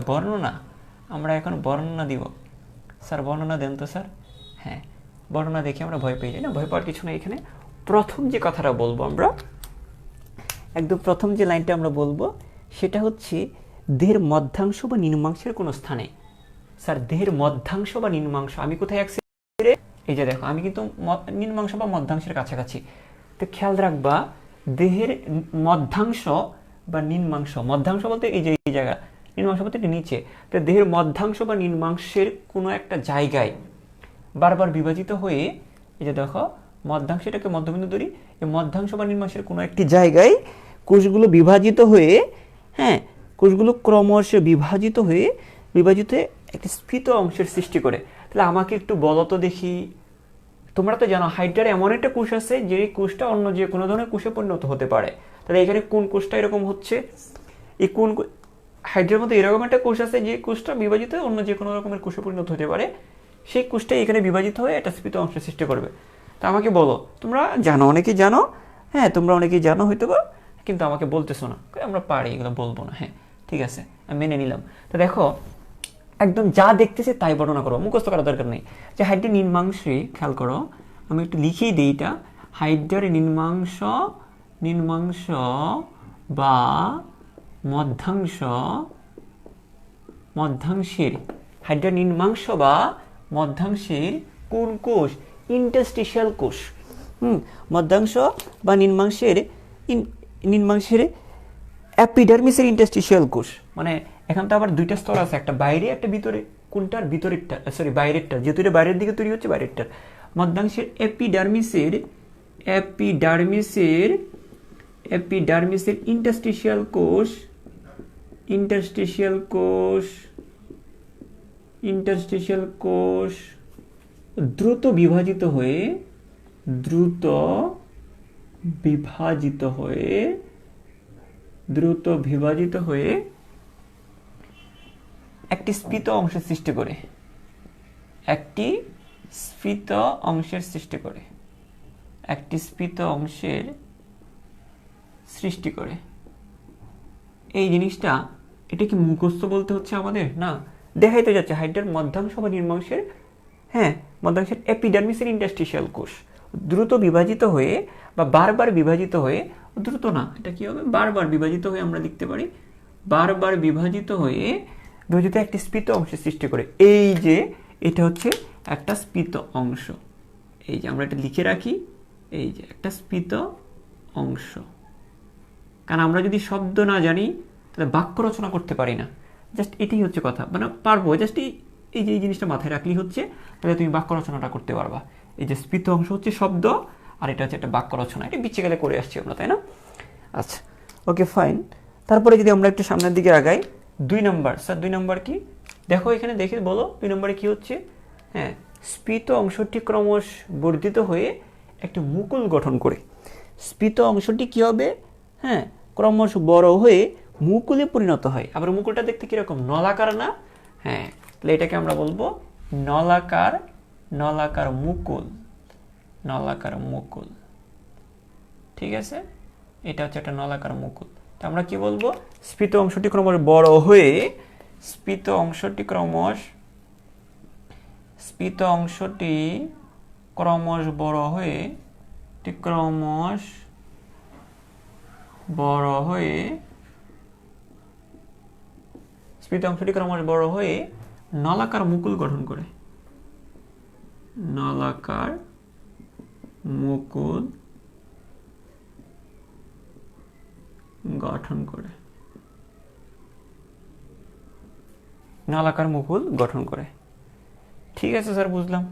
[SPEAKER 1] বর্ণনা, আমরা এখন বর্ণনা দিব। স্যার বর্ণনা দেন তো স্যার। হ্যাঁ, বর্ণনা দেখে আমরা ভয় পেয়ে যাই না, ভয় পাওয়ার কিছু নেই এখানে। প্রথম যে কথাটা বলবো আমরা, একদম প্রথম যে লাইনটা আমরা বলবো সেটা হচ্ছে দেহের মধ্যাংশ বা নিম্নাংশের কোনো স্থানে। স্যার দেহের মধ্যাংশ বা নিম্নাংশ, আমি কোথায় আছি? এই যে দেখো, আমি কিন্তু নিম্নাংশ বা মধ্যাংশের কাছাকাছি। তো খেয়াল রাখবা, দেহের মধ্যাংশ বা নিম্নাংশ, মধ্যাংশ বলতে এই যে এই জায়গা, নিম্নাংশ বলতে নিচে। তো দেহের মধ্যাংশ বা নিম্নাংশের কোনো একটা জায়গায় বারবার বিভাজিত হয়ে, এই যে দেখো মধ্যাংশটাকে মধ্যবিন্দু ধরি, এই মধ্যাংশ বা নিম্নাংশের কোনো একটি জায়গায় কোষগুলো বিভাজিত হয়ে, হ্যাঁ কোষগুলো ক্রমশ বিভাজিত হয়ে একটি স্ফীত অংশের সৃষ্টি করে। তাহলে আমাকে একটু বলো তো দেখি, তোমরা তো জানো হাইড্রার এমন একটা কোষ আছে যে কোষটা অন্য যে কোনো ধরনের কোষে পরিণত হতে পারে। তাহলে এখানে কোন কোষটা এরকম হচ্ছে? এই কোন হাইড্রার মধ্যে এরকম একটা কোষ আছে যে কোষটা বিভাজিত হয়ে অন্য যে কোনো রকমের কোষে পরিণত হতে পারে, সেই কোষটাই এখানে বিভাজিত হয়ে একটা স্ফীত অংশের সৃষ্টি করবে। তা আমাকে বলো, তোমরা জানো, অনেকেই জানো, হ্যাঁ তোমরা অনেকেই জানো হয়তো বা, কিন্তু আমাকে বলতেছো না, আমরা পারি এগুলো বলবো না। হ্যাঁ ঠিক আছে, আমি মেনে নিলাম। তো দেখো, একদম যা দেখতেছে তাই বর্ণনা করো, মুখস্থ করার দরকার নেই। যে হাইড্রার নিম্নাংশে খেয়াল করো, আমি একটু লিখেই দিই এটা, হাইড্রার নিম্নাংশ বা মধ্যাংশের, হাইড্রার নিম্নাংশ বা মধ্যাংশের কোন কোষ? ইন্টারস্টিশিয়াল কোষ। মধ্যাংশ বা নিম্নাংশের অ্যাপিডার্মিসের ইন্টারস্টিশিয়াল কোষ। মানে এখন তো আবার দুইটা স্তর আছে, একটা বাইরে একটা ভিতরে। কোনটার? ভিতরেরটা, সরি বাইরেরটা, যেহেতু এটা বাইরের দিকে তৈরি হচ্ছে, বাইরেরটার। মধ্যাংশের এপিডার্মিসের ইন্টারস্টিশিয়াল কোষ দ্রুত বিভাজিত হয়ে একটি স্ফীত অংশের সৃষ্টি করে, এই জিনিসটা, এটা কি মুখস্থ বলতে হচ্ছে আমাদের? না, দেখাই তো যাচ্ছে হাইড্রার মধ্যাংশ বা নিম্নাংশের, হ্যাঁ মধ্যাংশের এপিডার্মিসের ইন্টারস্টিশিয়াল কোষ দ্রুত বিভাজিত হয়ে বা বারবার বিভাজিত হয়ে, দ্রুত না, এটা কি হবে? বারবার বিভাজিত হয়ে, আমরা লিখতে পারি বারবার বিভাজিত হয়ে একটি স্ফীত অংশের সৃষ্টি করে। এই যে এটা হচ্ছে একটা স্ফীত অংশ, এই যে আমরা এটা লিখে রাখি, এই যে একটা স্ফীত অংশ। কারণ আমরা যদি শব্দ না জানি তাহলে বাক্য রচনা করতে পারি না। জাস্ট এটাই হচ্ছে কথা, মানে পারবো, জাস্ট এই যে এই জিনিসটা মাথায় রাখলেই হচ্ছে, তাহলে তুমি বাক্য রচনাটা করতে পারবা। এই যে স্ফীত অংশ হচ্ছে শব্দ, আর এটা হচ্ছে একটা বাক্য রচনা। এটা বিচ্ছে গেলে করে আসছি আমরা, তাই না? আচ্ছা, ওকে ফাইন। তারপরে যদি আমরা একটু সামনের দিকে আগাই, 2 নম্বর। স্যার 2 নম্বর কি? দেখো এখানে, দেখে বলো 2 নম্বরে কি হচ্ছে। হ্যাঁ, স্ফীত অংশটি ক্রমশ বর্ধিত হয়ে একটি মুকুল গঠন করে। স্ফীত অংশটি কি হবে? হ্যাঁ, ক্রমশ বড় হয়ে মুকুলে পরিণত হয়। আবার মুকুলটা দেখতে কিরকম? নলাকার না? হ্যাঁ, তাহলে এটাকে আমরা বলবো নলাকার মুকুল। ঠিক আছে, এটা হচ্ছে একটা নলাকার মুকুল। তো আমরা কি বলবো? স্ফীত অংশটি ক্রমশ বড় হয়ে, স্ফীত অংশটি ক্রমশ বড় হয়ে নলাকার মুকুল গঠন করে। নলাকার মুকুল গঠন করে। ঠিক আছে স্যার, বুঝলাম।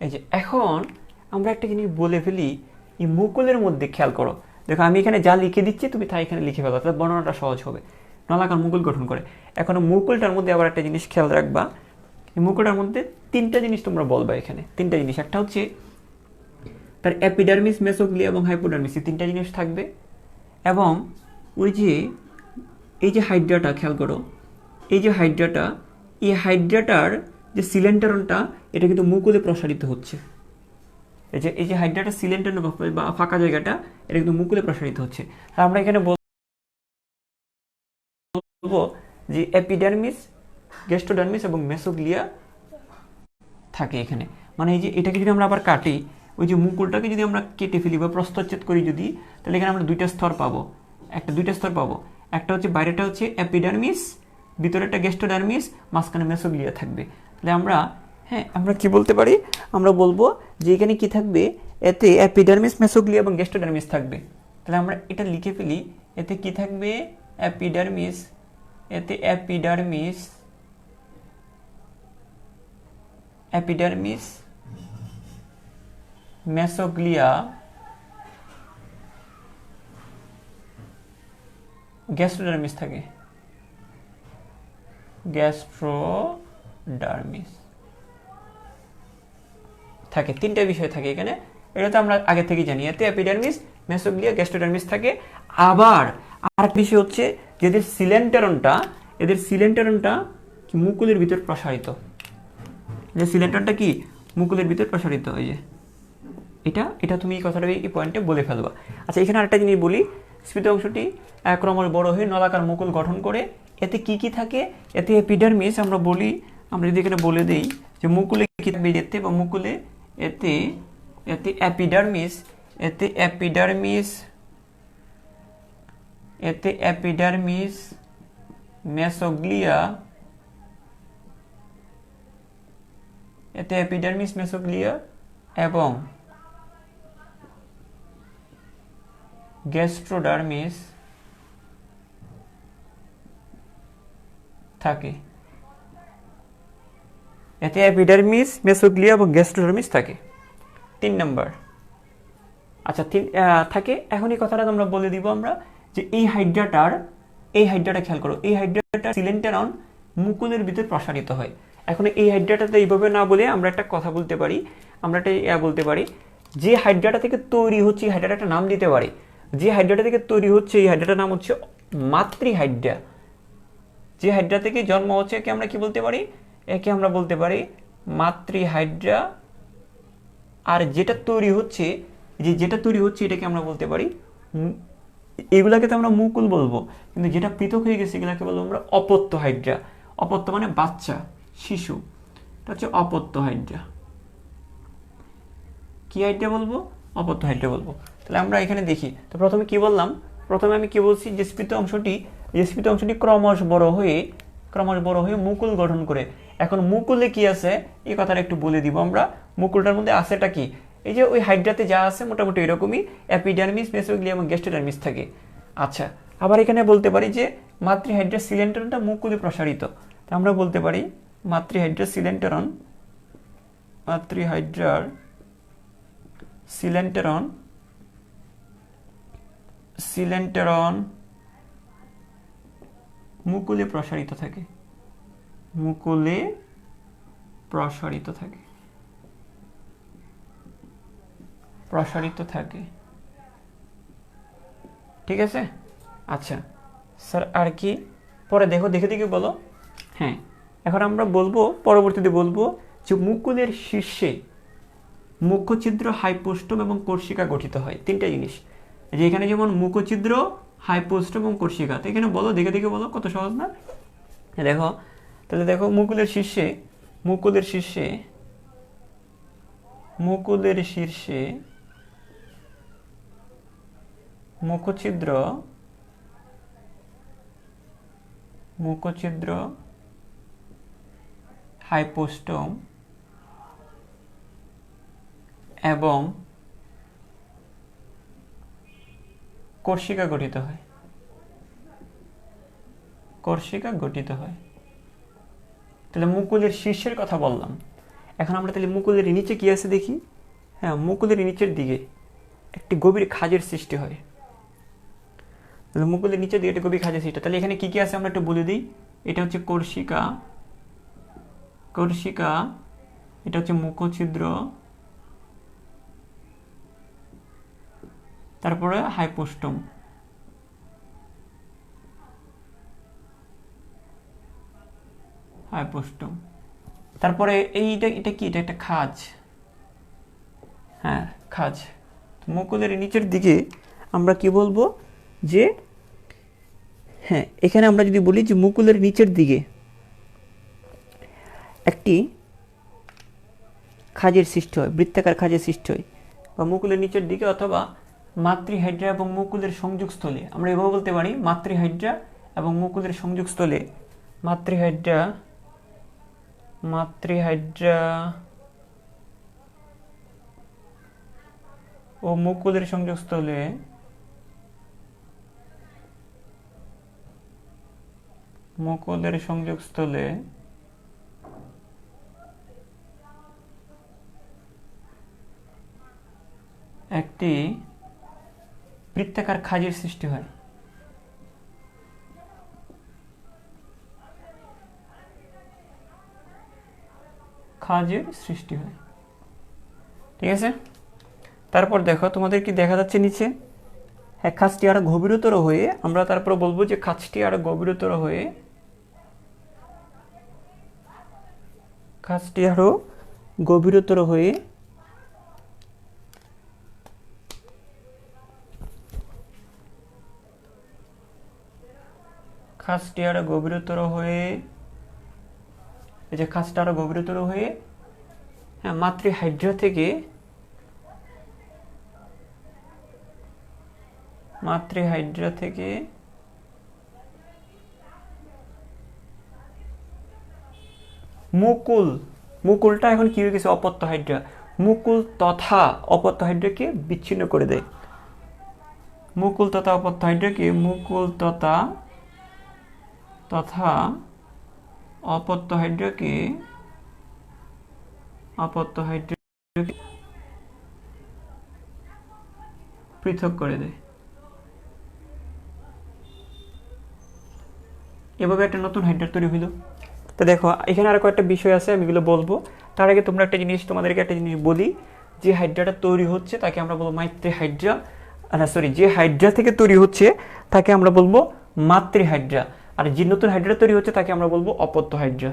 [SPEAKER 1] এই যে এখন আমরা একটা জিনিস বলে ফেলি, এই মুকুলের মধ্যে খেয়াল করো, দেখো আমি এখানে যা লিখে দিচ্ছি তুমি তাই এখানে লিখে ফেলো, তাহলে বর্ণনাটা সহজ হবে। নলাকার মুকুল গঠন করে। এখন মুকুলটার মধ্যে আবার একটা জিনিস খেয়াল রাখবা, এই মুকুলটার মধ্যে 3টা জিনিস তোমরা বলবা এখানে, 3টা জিনিস। একটা হচ্ছে তার এপিডার্মিস, মেসোগ্লিয়া এবং হাইপোডার্মিস, এই 3টা জিনিস থাকবে। এবং ওই যে এই যে হাইড্রাটা খেয়াল করো, এই হাইড্রাটার যে সিলেন্ডারনটা, এটা কিন্তু মুকুলে প্রসারিত হচ্ছে। এই যে হাইড্রাটার সিলেন্ডার বা ফাঁকা জায়গাটা, এটা কিন্তু মুকুলে প্রসারিত হচ্ছে। আর আমরা এখানে বলবো যে এপিডার্মিস, গ্যাস্ট্রোডার্মিস এবং মেসোগ্লিয়া থাকে এখানে। মানে এই যে এটাকে যদি আমরা আবার কাটি, ওই যে মুকুলটাকে যদি আমরা কেটে ফেলি বা প্রস্থচ্ছেদ করি যদি, তাহলে এখানে আমরা দুইটা স্তর পাবো। একটা হচ্ছে বাইরেটা হচ্ছে এপিডার্মিস, ভিতরে একটা গ্যাস্ট্রোডার্মিস, মাঝখানে মেসোগ্লিয়া থাকবে। তাহলে আমরা কি বলতে পারি, আমরা বলবো যে এখানে কি থাকবে, এতে এপিডার্মিস, মেসোগ্লিয়া এবং গ্যাস্ট্রোডার্মিস থাকবে। তাহলে আমরা এটা লিখে ফেলি, এতে কি থাকবে, এপিডার্মিস, এতে এপিডার্মিস, মেসোগ্লিয়া, গ্যাস্ট্রোডার্মিস থাকে, তিনটা বিষয় থাকে এখানে। এটা তো আমরা আগে থেকে জানি, এতে এপিডার্মিস, মেসোগ্লিয়া, গ্যাস্ট্রোডার্মিস থাকে। আবার আরেকটা বিষয় হচ্ছে যে এদের সিলেন্টারনটা মুকুলের ভিতর প্রসারিত। যে সিলেন্টারনটা কি মুকুলের ভিতর প্রসারিত, এই যে এটা তুমি এই কথাটা এই পয়েন্টে বলে ফেলবা। আচ্ছা, এখানে আরেকটা জিনিস বলি, স্ফীত অংশটি ক্রমশ বড় হয়ে নলাকার মুকুল গঠন করে। এতে কি কি থাকে, এতে এপিডার্মিস আমরা যদি এখানে বলে দিই যে মুকুলে কি থাকবে, এতে বা মুকুলে এতে এপিডার্মিস, মেসোগ্লিয়া, এবং গ্যাস্ট্রোডার্মিস থাকে। এতে এপিডার্মিস, মেসোগ্লিয়া এবং গ্যাস্ট্রোডার্মিস থাকে। 3 নাম্বার। আচ্ছা, থাকে। এখন এই কথাটা আমরা বলে দিব আমরা যে এই হাইড্রাটা খেয়াল করো, এই হাইড্রাটার সিলেন্টারন মুকুলের ভিতর প্রসারিত হয়। এখন এই হাইড্রাটাতে এইভাবে না বলে আমরা একটা কথা বলতে পারি, যে হাইড্রাটা থেকে তৈরি হচ্ছে, এই হাইড্রাটার নাম দিতে পারি। যে হাইড্রাটা থেকে তৈরি হচ্ছে এই হাইড্রাটার নাম হচ্ছে মাতৃহাইড্রা। যে হাইড্রা থেকে জন্ম হচ্ছে একে আমরা কি বলতে পারি, আমরা বলতে পারি মাতৃহাইড্রা। আর যেটা তৈরি হচ্ছে এটাকে আমরা বলতে পারি, এগুলাকে তো আমরা মুকুল বলবো, কিন্তু যেটা পৃথক হয়ে গেছে এগুলাকে বলবো আমরা অপত্য হাইড্রা। অপত্য মানে বাচ্চা, শিশু, এটা হচ্ছে অপত্য হাইড্রা। কি হাইড্রা বলবো, অপত্য হাইড্রা বলবো। তাহলে আমরা এখানে দেখি, তো প্রথমে আমি কি বলছি, যে স্ফীত অংশটি ক্রমশ বড় হয়ে মুকুল গঠন করে। এখন মুকুলে কি আছে এই কথাটা একটু বলে দিব আমরা। মুকুলটার মধ্যে আছেটা কি, এই যে ওই হাইড্রাতে যা আছে মোটামুটি এরকমই, এপিডার্মিস, মেসোগ্লিয়া এবং গ্যাস্ট্রোডার্মিস থাকে। আচ্ছা, আবার এখানে বলতে পারি যে মাতৃহাইড্রার সিলেন্টারনটা মুকুলে প্রসারিত। আমরা বলতে পারি মাতৃহাইড্রার সিলেন্টারন মুকুলে প্রসারিত থাকে। ঠিক আছে। আচ্ছা স্যার, আর কি পরে দেখে বলো। হ্যাঁ, এখন আমরা পরবর্তীতে বলবো যে মুকুলের শীর্ষে মুখছিদ্র, হাইপোস্টোম এবং কোর্সিকা গঠিত হয়। 3টা জিনিস, যে এখানে যেমন মুখছিদ্র, হাইপোস্টোম এবং কোর্সিকা। তো এখানে বলো, দেখে বলো, কত সহজ না। তাহলে দেখো, মুকুলের শীর্ষে মুখছিদ্র, হাইপোস্টোম এবং কোর্সিকা গঠিত হয়। তাহলে মুকুলের শীর্ষের কথা বললাম। এখন আমরা তাহলে মুকুলের নিচে কি আছে দেখি। হ্যাঁ, মুকুলের নিচের দিকে একটি গভীর খাঁজের সৃষ্টি হয়। তাহলে মুকুলের নিচের দিকে একটি গভীর খাঁজের সৃষ্টি। তাহলে এখানে কি আছে আমরা একটু বলে দিই। এটা হচ্ছে কোর্সিকা, এটা হচ্ছে মুখছিদ্র, তারপরে হাইপোস্টোম, তারপরে এটা কি, এটা একটা খাঁজ। হ্যাঁ, খাঁজ। মুকুলের নিচের দিকে আমরা কি বলবো, যে হ্যাঁ, এখানে আমরা যদি বলি যে মুকুলের নিচের দিকে একটি খাঁজের সৃষ্টি হয়, বৃত্তাকার খাঁজের সৃষ্টি হয়, বা মুকুলের নিচের দিকে অথবা মাতৃহাইড্রা এবং মুকুলের সংযোগস্থলে, আমরা এভাবে বলতে পারি মাতৃহাইড্রা এবং মুকুলের সংযোগস্থলে, মাতৃহাইড্রা ও মুকুলের সংযোগস্থলে একটি বৃত্তাকার খাঁজের সৃষ্টি হয়। ঠিক আছে, তারপর দেখো তোমাদের কি দেখা যাচ্ছে নিচে, হ্যাঁ, খাঁজটি আরো গভীরতর হয়ে, আমরা তারপর বলবো যে খাঁজটি আরো গভীরতর হয়ে, এই যে খাঁজটা আরো গভীরতর হয়ে, হ্যাঁ, মাতৃহাইড্রা থেকে মুকুলটা এখন কি হয়ে গেছে, অপত্য হাইড্রা, মুকুল তথা অপত্য হাইড্রাকে বিচ্ছিন্ন করে দেয়। মুকুল তথা অপত্য হাইড্রাকে পৃথক করে দেয়। এভাবে একটা নতুন হাইড্রা তৈরি হইল। তো দেখো এখানে আর কয়েকটা বিষয় আছে, আমি এগুলো বলবো। তার আগে তোমাদেরকে একটা জিনিস বলি, যে হাইড্রাটা তৈরি হচ্ছে তাকে আমরা বলবো মাতৃহাইড্রা, যে হাইড্রা থেকে তৈরি হচ্ছে তাকে আমরা বলবো মাতৃহাইড্রা, আর যে নতুন হাইড্রা তৈরি হচ্ছে তাকে আমরা বলবো অপত্য হাইড্রা।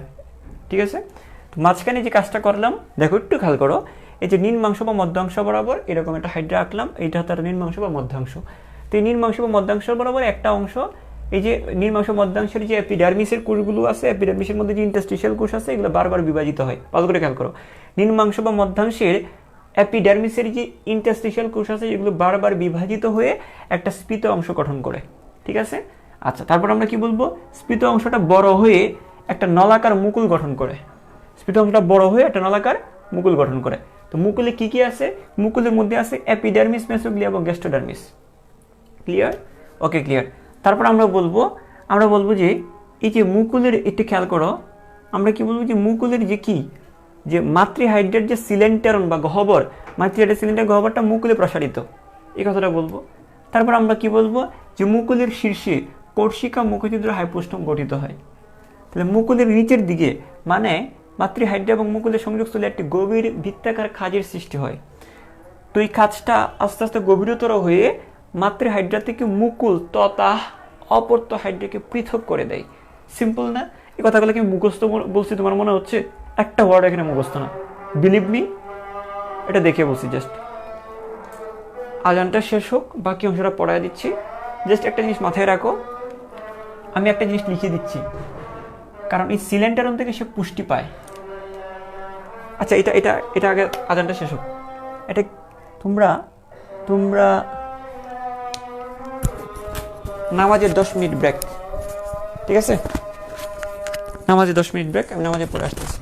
[SPEAKER 1] ঠিক আছে, মাঝখানে যে কাজটা করলাম দেখো, একটু খেয়াল করো, এই যে নিম্নাংশ বা মধ্যাংশ বরাবর এরকম একটা হাইড্রা আঁকলাম, এইটা তার নিম্নাংশ বা মধ্যাংশ। তো এই নিম্নাংশ বা মধ্যাংশ বরাবর একটা অংশ, এই যে নিম্নাংশ মধ্যাংশের যে এপিডার্মিসের কোষগুলো আছে, এপিডার্মিসের মধ্যে যে ইন্টারস্টিশিয়াল কোষ আছে, এগুলো বারবার বিভাজিত হয়। ভালো করে খেয়াল করো, নিম্নাংশ বা মধ্যাংশের এপিডার্মিসের যে ইন্টারস্টিশিয়াল কোষ আছে, এগুলো বারবার বিভাজিত হয়ে একটা স্ফীত অংশ গঠন করে। ঠিক আছে, আচ্ছা, তারপর আমরা কি বলবো, স্ফীত অংশটা বড় হয়ে একটা নলাকার মুকুল গঠন করে। তো মুকুলে কি কি আছে, মুকুলের মধ্যে আছে এপিডার্মিস, মেসোগ্লিয়া এবং গ্যাস্ট্রোডার্মিস। ক্লিয়ার? ওকে, ক্লিয়ার। তারপর আমরা বলবো যে এই যে মুকুলের, একটু খেয়াল করো, আমরা কি বলবো যে মুকুলের যে মাতৃহাইড্রার যে সিলেন্টারন বা গহ্বর, মাতৃহাইড্রার সিলেন্টার গহ্বরটা মুকুলে প্রসারিত, এই কথাটা বলবো। তারপর আমরা কি বলবো যে মুকুলের শীর্ষে কর্ষিকা মুখছিদ্র হাইপোস্টম গঠিত হয়। তাহলে মুকুলের নিচের দিকে, মানে মাতৃহাইড্রা এবং মুকুলের সংযোগস্থলে একটি গভীর বৃত্তাকার খাঁজের সৃষ্টি হয়। তো এই খাঁজটা আস্তে আস্তে গভীরতর হয়ে মাতৃহাইড্রা থেকে মুকুল তথা অপত্য হাইড্রাকে পৃথক করে দেয়। সিম্পল না? এই কথাগুলো কি মুখস্থ বলছি তোমার মনে হচ্ছে? একটা ওয়ার্ড এখানে মুখস্থ না, বিলিভ মি, এটা দেখে বলছি। জাস্ট আজানটা শেষ হোক, বাকি অংশটা পড়ায় দিচ্ছি। জাস্ট একটা জিনিস মাথায় রাখো, আমি একটা জিনিস লিখে দিচ্ছি, কারণ এই সিলেন্টারন থেকে সে পুষ্টি পায়। আচ্ছা, এটা আগে আজানটা শেষ হোক। এটা তোমরা নামাজের 10 মিনিট ব্রেক, ঠিক আছে? নামাজে 10 মিনিট ব্রেক, আমি নামাজে পড়ে আসতেছি।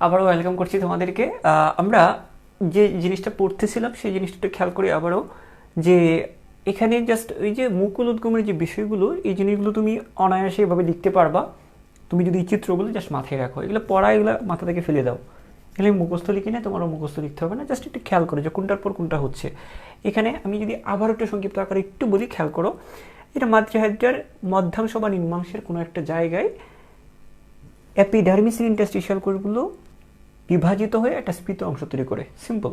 [SPEAKER 1] আবারও ওয়েলকাম করছি তোমাদেরকে। আমরা যে জিনিসটা পড়তেছিলাম সেই জিনিসটা একটু খেয়াল করি আবারও, যে এখানে জাস্ট ওই যে মুকুল উদ্গমের যে বিষয়গুলো, এই জিনিসগুলো তুমি অনায়াসে এভাবে লিখতে পারবা তুমি যদি এই চিত্রগুলো জাস্ট মাথায় রাখো। এগুলো পড়া, এগুলো মাথা থেকে ফেলে দাও, এগুলো মুখস্থ লিখি না, তোমারও মুখস্থ লিখতে হবে না, জাস্ট একটু খেয়াল করো যে কোনটার পর কোনটা হচ্ছে। এখানে আমি যদি আবার একটু সংক্ষিপ্ত আকারে একটু বলি, খেয়াল করো, এটা মাতৃহাইড্রার মধ্যাংশ বা নিম্নাংশের কোনো একটা জায়গায় এপিডার্মিস ইন্টারস্টিশিয়াল কোষগুলো বিভাজিত হয়ে একটা স্ফীত অংশ তৈরি করে। সিম্পল।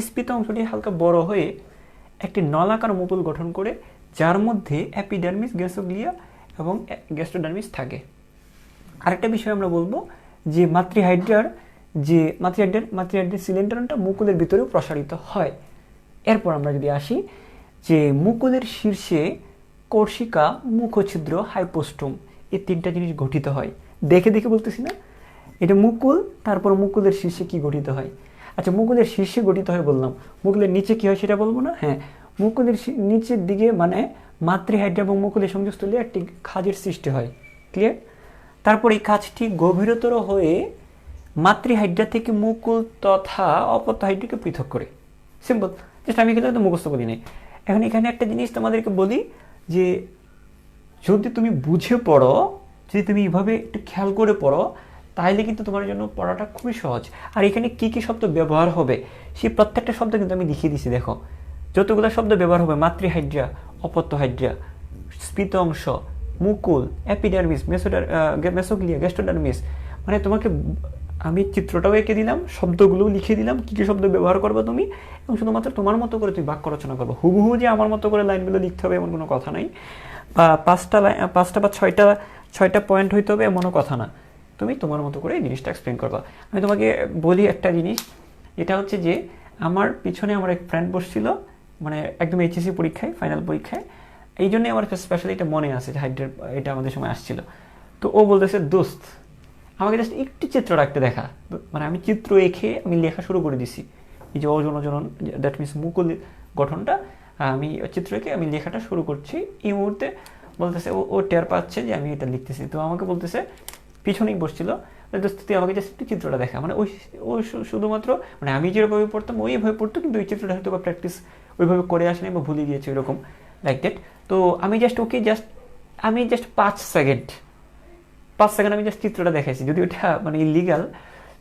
[SPEAKER 1] স্ফীত অংশটি হালকা বড় হয়ে একটি নলাকার মুকুল গঠন করে, যার মধ্যে এপিডার্মিস, গ্যাসোগ্লিয়া এবং গ্যাস্ট্রোডার্মিস থাকে। আরেকটা বিষয় আমরা বলবো যে মাতৃহাইড্রার সিলিন্ডারনটা মুকুলের ভিতরেও প্রসারিত হয়। এরপর আমরা যদি আসি যে মুকুলের শীর্ষে কর্ষিকা, মুখছিদ্র, হাইপোস্টোম, এই তিনটা জিনিস গঠিত হয়। দেখে দেখে বলতেছি না, এটা মুকুল, তারপর মুকুলের শীর্ষে কি গঠিত হয়। আচ্ছা, মুকুলের শীর্ষে গঠিত হয় বললাম, মুকুলের নিচে কি হয় সেটা বলবো না? হ্যাঁ, মুকুলের নিচের দিকে মানে মাতৃহাইড্রা এবং মুকুলের সংযোগস্থলে একটি খাঁজের সৃষ্টি হয়। ক্লিয়ার? তারপর এই কাজটি গভীরতর হয়ে মাতৃহাইড্রা থেকে মুকুল তথা অপত্য হাইড্রাকে পৃথক করে। সিম্পল। জাস্ট আমি কিন্তু মুখস্থ বলি নাই। এখন এখানে একটা জিনিস তোমাদেরকে বলি যে যদি তুমি বুঝে পড়ো, যদি তুমি এইভাবে একটু খেয়াল করে পড়ো, তাহলে কিন্তু তোমার জন্য পড়াটা খুবই সহজ। আর এখানে কি কি শব্দ ব্যবহার হবে সেই প্রত্যেকটা শব্দ কিন্তু আমি লিখিয়ে দিছি। দেখো যতগুলো শব্দ ব্যবহার হবে, মাতৃহাইড্রা, অপত্য হাইড্রা, স্ফীত অংশ, মুকুল, এপিডার্মিস, মেসোগ্লিয়া, গ্যাস্ট্রোডার্মিস, মানে তোমাকে আমি চিত্রটাও এঁকে দিলাম, শব্দগুলোও লিখে দিলাম, কী কী শব্দ ব্যবহার করবে তুমি, এবং শুধুমাত্র তোমার মতো করে তুমি বাক্য রচনা করবো। হুবহু যে আমার মতো করে লাইনগুলো লিখতে হবে এমন কোনো কথা নাই, বা পাঁচটা বা ছয়টা পয়েন্ট হইতে হবে এমনও কথা না। তুমি তোমার মতো করে এই জিনিসটা এক্সপ্লেন করবা। আমি তোমাকে বলি একটা জিনিস, এটা হচ্ছে যে আমার পিছনে আমার এক ফ্রেন্ড বসছিল, মানে একদম এইচএসসি পরীক্ষায়, ফাইনাল পরীক্ষায়। এই জন্যই আমার স্পেশালি এটা মনে আছে যে হাইড্রার এটা আমাদের সময় আসছিল। তো ও বলতেছে, দোস্ত আমাকে জাস্ট একটু চিত্র রাখতে দেখা। মানে আমি চিত্র এঁকে আমি লেখা শুরু করে দিছি, এই যে অজন, দ্যাট মিনস মুকুল গঠনটা, আমি চিত্র এঁকে আমি লেখাটা শুরু করছি। এই মুহূর্তে বলতেছে ও টের পাচ্ছে যে আমি এটা লিখতেছি। তো আমাকে বলতেছে, পিছনেই বসছিল, দোস্ত তুই আমাকে জাস্ট একটু চিত্রটা দেখা। মানে ও শুধুমাত্র মানে আমি যেভাবে পড়তাম ওইভাবে পড়তো, কিন্তু ওই চিত্রটা হয়তো বা প্র্যাকটিস ওইভাবে করে আসেনি বা ভুলে গিয়েছে ওইরকম, লাইক দ্যাট। তো আমি জাস্ট 5 সেকেন্ড আমি জাস্ট চিত্রটা দেখাইছি, যদি ওটা মানে ইলিগাল,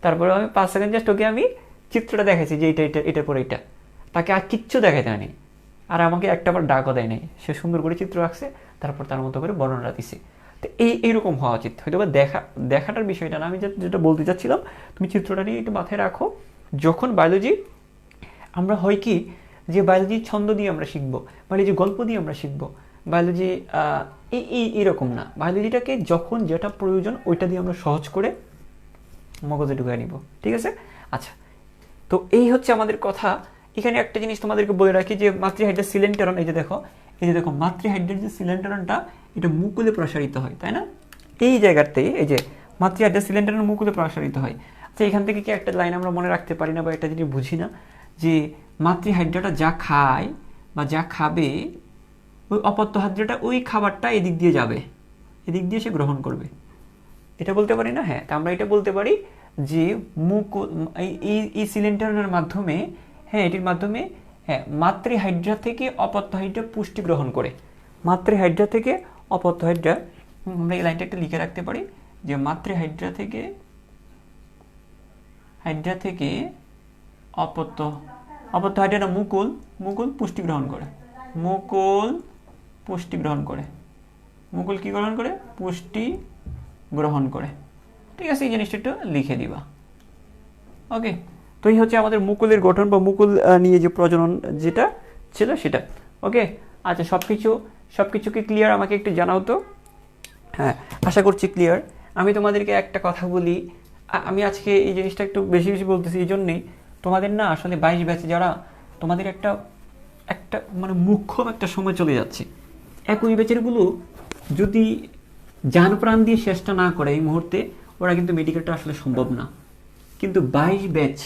[SPEAKER 1] তারপরে আমি 5 সেকেন্ড জাস্ট ওকে আমি চিত্রটা দেখাইছি যে এটার পর এটা, তাকে আর কিচ্ছু দেখাইতে হয়নি, আর আমাকে একটা বার ডাকও দেয় নাই। সে সুন্দর করে চিত্র আঁকছে, তারপর তার মতো করে বর্ণনা দিছে। তো এইরকম হওয়া উচিত। হয়তো বা দেখাটার বিষয়টা না, আমি যেটা বলতে চাচ্ছিলাম, তুমি চিত্রটা নিয়ে একটু মাথায় রাখো। যখন বায়োলজি আমরা হয় কি যে বায়োলজি ছন্দ দিয়ে আমরা শিখবো, বায়োলজি গল্প দিয়ে আমরা শিখবো, বায়োলজি এইরকম না। বায়োলজিটাকে যখন যেটা প্রয়োজন ওইটা দিয়ে আমরা সহজ করে মগজে ঢুকিয়ে নিব। ঠিক আছে? আচ্ছা, তো এই হচ্ছে আমাদের কথা। এখানে একটা জিনিস তোমাদেরকে বলে রাখি যে মাতৃহাইড্রার সিলেন্টারন, এই যে দেখো মাতৃহাইড্রার যে সিলেন্টারনটা এটা মুকুলে প্রসারিত হয়, তাই না? এই জায়গাতেই এই যে মাতৃহাইড্রার সিলেন্টারন মুকুলে প্রসারিত হয়। আচ্ছা, এখান থেকে কি একটা লাইন আমরা মনে রাখতে পারি না বা একটা জিনিস বুঝি না, যে মাতৃহাইড্রাটা যা খায় বা যা খাবে, ওই অপত্য হাইড্রাটা ওই খাবারটা এদিক দিয়ে যাবে, এদিক দিয়ে সে গ্রহণ করবে। এটা বলতে পারি না? হ্যাঁ, তা আমরা এটা বলতে পারি যে মুকুল এই সিলেন্টারনের মাধ্যমে, হ্যাঁ এটির মাধ্যমে, হ্যাঁ মাতৃহাইড্রা থেকে অপত্য হাইড্রা পুষ্টি গ্রহণ করে। মাতৃহাইড্রা থেকে অপত্য হাইড্রা, আমরা এই লাইনটা একটা লিখে রাখতে পারি যে মাতৃহাইড্রা থেকে অপত্য হাইড্রা মুকুল পুষ্টি গ্রহণ করে। মুকুল কি গ্রহণ করে? পুষ্টি গ্রহণ করে। ঠিক আছে, এই জিনিসটা একটু লিখে দিবা। ওকে, তো এই হচ্ছে আমাদের মুকুলের গঠন বা মুকুল নিয়ে যে প্রজনন যেটা ছিল সেটা। ওকে, আচ্ছা, সবকিছুকে ক্লিয়ার? আমাকে একটু জানাও তো। হ্যাঁ, আশা করছি ক্লিয়ার। আমি তোমাদেরকে একটা কথা বলি, আমি আজকে এই জিনিসটা একটু বেশি বলতেছি এই জন্যেই, তোমাদের না আসলে 22 ব্যাচে যারা, তোমাদের একটা মানে মুখ্যম একটা সময় চলে যাচ্ছে। 21 ব্যাচেরগুলো যদি জান প্রাণ দিয়ে চেষ্টা না করে এই মুহূর্তে, ওরা কিন্তু মেডিকেলটা আসলে সম্ভব না। কিন্তু 22 ব্যাচ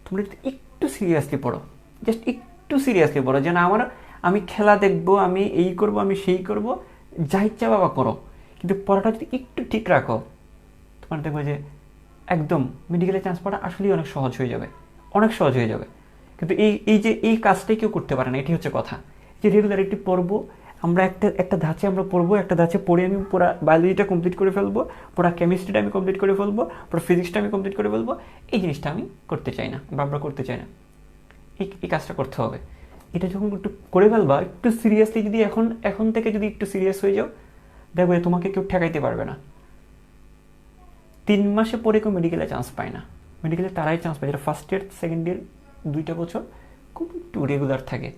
[SPEAKER 1] তোমরা একটু সিরিয়াসলি পড়ো, জাস্ট একটু সিরিয়াসলি পড়ো, যেন আমি খেলা দেখবো, আমি এই করব, আমি সেই করব, যা ইচ্ছা বাবা করো, কিন্তু পড়াটা যদি একটু ঠিক রাখো, তোমার দেখবো যে একদম মেডিকেলে চান্স পাওয়াটা আসলেই অনেক সহজ হয়ে যাবে, অনেক সহজ হয়ে যাবে। কিন্তু এই কাজটাই কেউ করতে পারে না, এটি হচ্ছে কথা। যে রেগুলারিটি পড়বো আমরা, একটা ধাঁচে আমরা পড়বো, একটা ধাঁচে পড়ে আমি পুরো বায়োলজিটা কমপ্লিট করে ফেলবো, পুরো কেমিস্ট্রিটা আমি কমপ্লিট করে ফেলবো, পুরো ফিজিক্সটা আমি কমপ্লিট করে ফেলবো, এই জিনিসটা আমি করতে চাই না বা আমরা করতে চাই না। এই কাজটা করতে হবে। এটা যখন একটু করে ফেলবা, একটু সিরিয়াসলি যদি এখন থেকে যদি একটু সিরিয়াস হয়ে যাও, দেখবে তোমাকে কেউ ঠেকাইতে পারবে না। 3 মাসে পরে কেউ মেডিকেলে চান্স পায় না। মেডিকেলে তারাই চান্স পায় যারা ফার্স্ট ইয়ার সেকেন্ড ইয়ার 2টা বছর খুব একটু রেগুলার থাকে।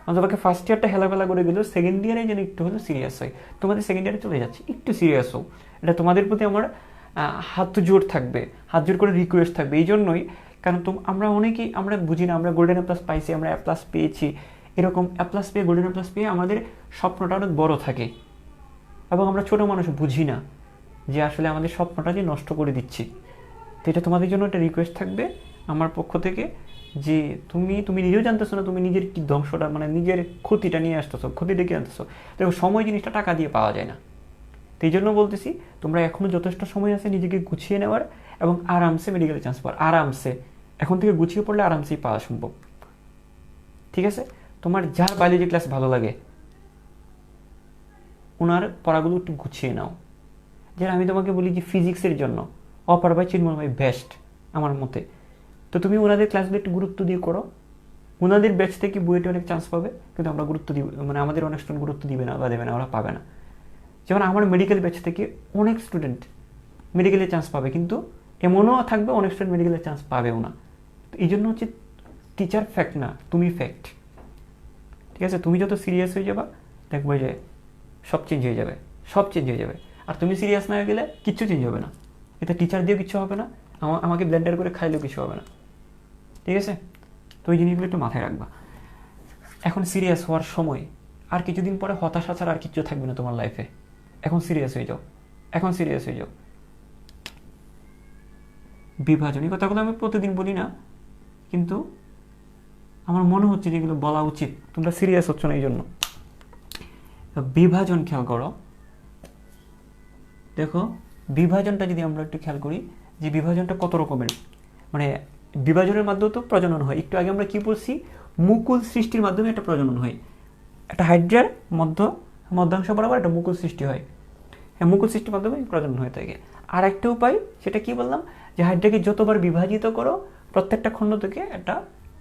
[SPEAKER 1] আমাকে ফার্স্ট ইয়ারটা হেলাফেলা করে গেলেও সেকেন্ড ইয়ারে যেন একটু হলেও সিরিয়াস হয়। তোমাদের সেকেন্ড ইয়ারে চলে যাচ্ছে, একটু সিরিয়াস হও। এটা তোমাদের প্রতি আমার হাত জোর থাকবে, হাত জোর করে রিকোয়েস্ট থাকবে। এই জন্যই, কারণ আমরা অনেকেই আমরা বুঝি না, আমরা গোল্ডেন A+ পাইছি, আমরা A+ পেয়েছি, এরকম A+ পেয়ে গোল্ডেন A+ পেয়ে আমাদের স্বপ্নটা অনেক বড় থাকে, এবং আমরা ছোটো মানুষ বুঝি না যে আসলে আমাদের স্বপ্নটা যে নষ্ট করে দিচ্ছি। তো এটা তোমাদের জন্য একটা রিকোয়েস্ট থাকবে আমার পক্ষ থেকে, যে তুমি নিজেও জানতেছো না তুমি নিজের কি ধ্বংসটা, মানে নিজের ক্ষতিটা নিয়ে আসতেছো, ক্ষতি ডেকে আনতেছো। দেখো, সময় জিনিসটা টাকা দিয়ে পাওয়া যায় না। তো এই জন্য বলতেছি, তোমরা এখনও যথেষ্ট সময় আছে নিজেকে গুছিয়ে নেওয়ার এবং আরামসে মেডিকেলে চান্স পাওয়ার। আরামসে এখন থেকে গুছিয়ে পড়লে আরামসেই পাওয়া সম্ভব। ঠিক আছে? তোমার যার বায়োলজি ক্লাস ভালো লাগে ওনার পড়াগুলো একটু গুছিয়ে নাও। যেটা আমি তোমাকে বলি যে ফিজিক্সের জন্য অপার ভাই, চিন্ময় ভাই বেস্ট আমার মতে। তো তুমি ওনাদের ক্লাসগুলো একটু গুরুত্ব দিয়ে করো। ওনাদের ব্যাচ থেকে বুয়েটে অনেক চান্স পাবে, কিন্তু আমরা গুরুত্ব দিব, মানে আমাদের অনেক স্টুডেন্ট গুরুত্ব দিবে না বা দেবে না, ওরা পাবে না। যেমন আমার মেডিকেল ব্যাচ থেকে অনেক স্টুডেন্ট মেডিকেলে চান্স পাবে, কিন্তু এমনও থাকবে অনেক স্টুডেন্ট মেডিকেলে চান্স পাবেও না। তো এই জন্য হচ্ছে টিচার ফ্যাক্ট না, তুমি ফ্যাক্ট। ঠিক আছে? তুমি যত সিরিয়াস হয়ে যাবা, দেখবে যে সব চেঞ্জ হয়ে যাবে, সব চেঞ্জ হয়ে যাবে। আর তুমি সিরিয়াস না হয়ে গেলে কিচ্ছু চেঞ্জ হবে না। এতে টিচার দিয়েও কিছু হবে না, আমাকে ব্লেন্ডার করে খাইলেও কিছু হবে না। ঠিক আছে? তো ওই জিনিসগুলো একটু মাথায় রাখবা। এখন সিরিয়াস হওয়ার সময়, আর কিছুদিন পরে হতাশা ছাড়া আর কিছু থাকবে না তোমার লাইফে। এখন সিরিয়াস হয়ে যাও, এখন সিরিয়াস হয়ে যাও। বিভাজন, এই কথাগুলো আমি প্রতিদিন বলি না, কিন্তু আমার মনে হচ্ছে যেগুলো বলা উচিত। তোমরা সিরিয়াস হচ্ছ না এই জন্য। বিভাজন খেয়াল করো। দেখো, বিভাজনটা যদি আমরা একটু খেয়াল করি, যে বিভাজনটা কত রকমের, মানে বিভাজনের মাধ্যমে তো প্রজনন হয়। একটু আগে আমরা কি বলছি, মুকুল সৃষ্টির মাধ্যমে একটা প্রজনন হয়। একটা হাইড্রার মধ্যাংশ বরাবর একটা মুকুল সৃষ্টি হয়। হ্যাঁ, মুকুল সৃষ্টির মাধ্যমে প্রজনন হয়ে থাকে। আর একটা উপায়, সেটা কি বললাম, যে হাইড্রাকে যতবার বিভাজিত করো প্রত্যেকটা খণ্ড থেকে একটা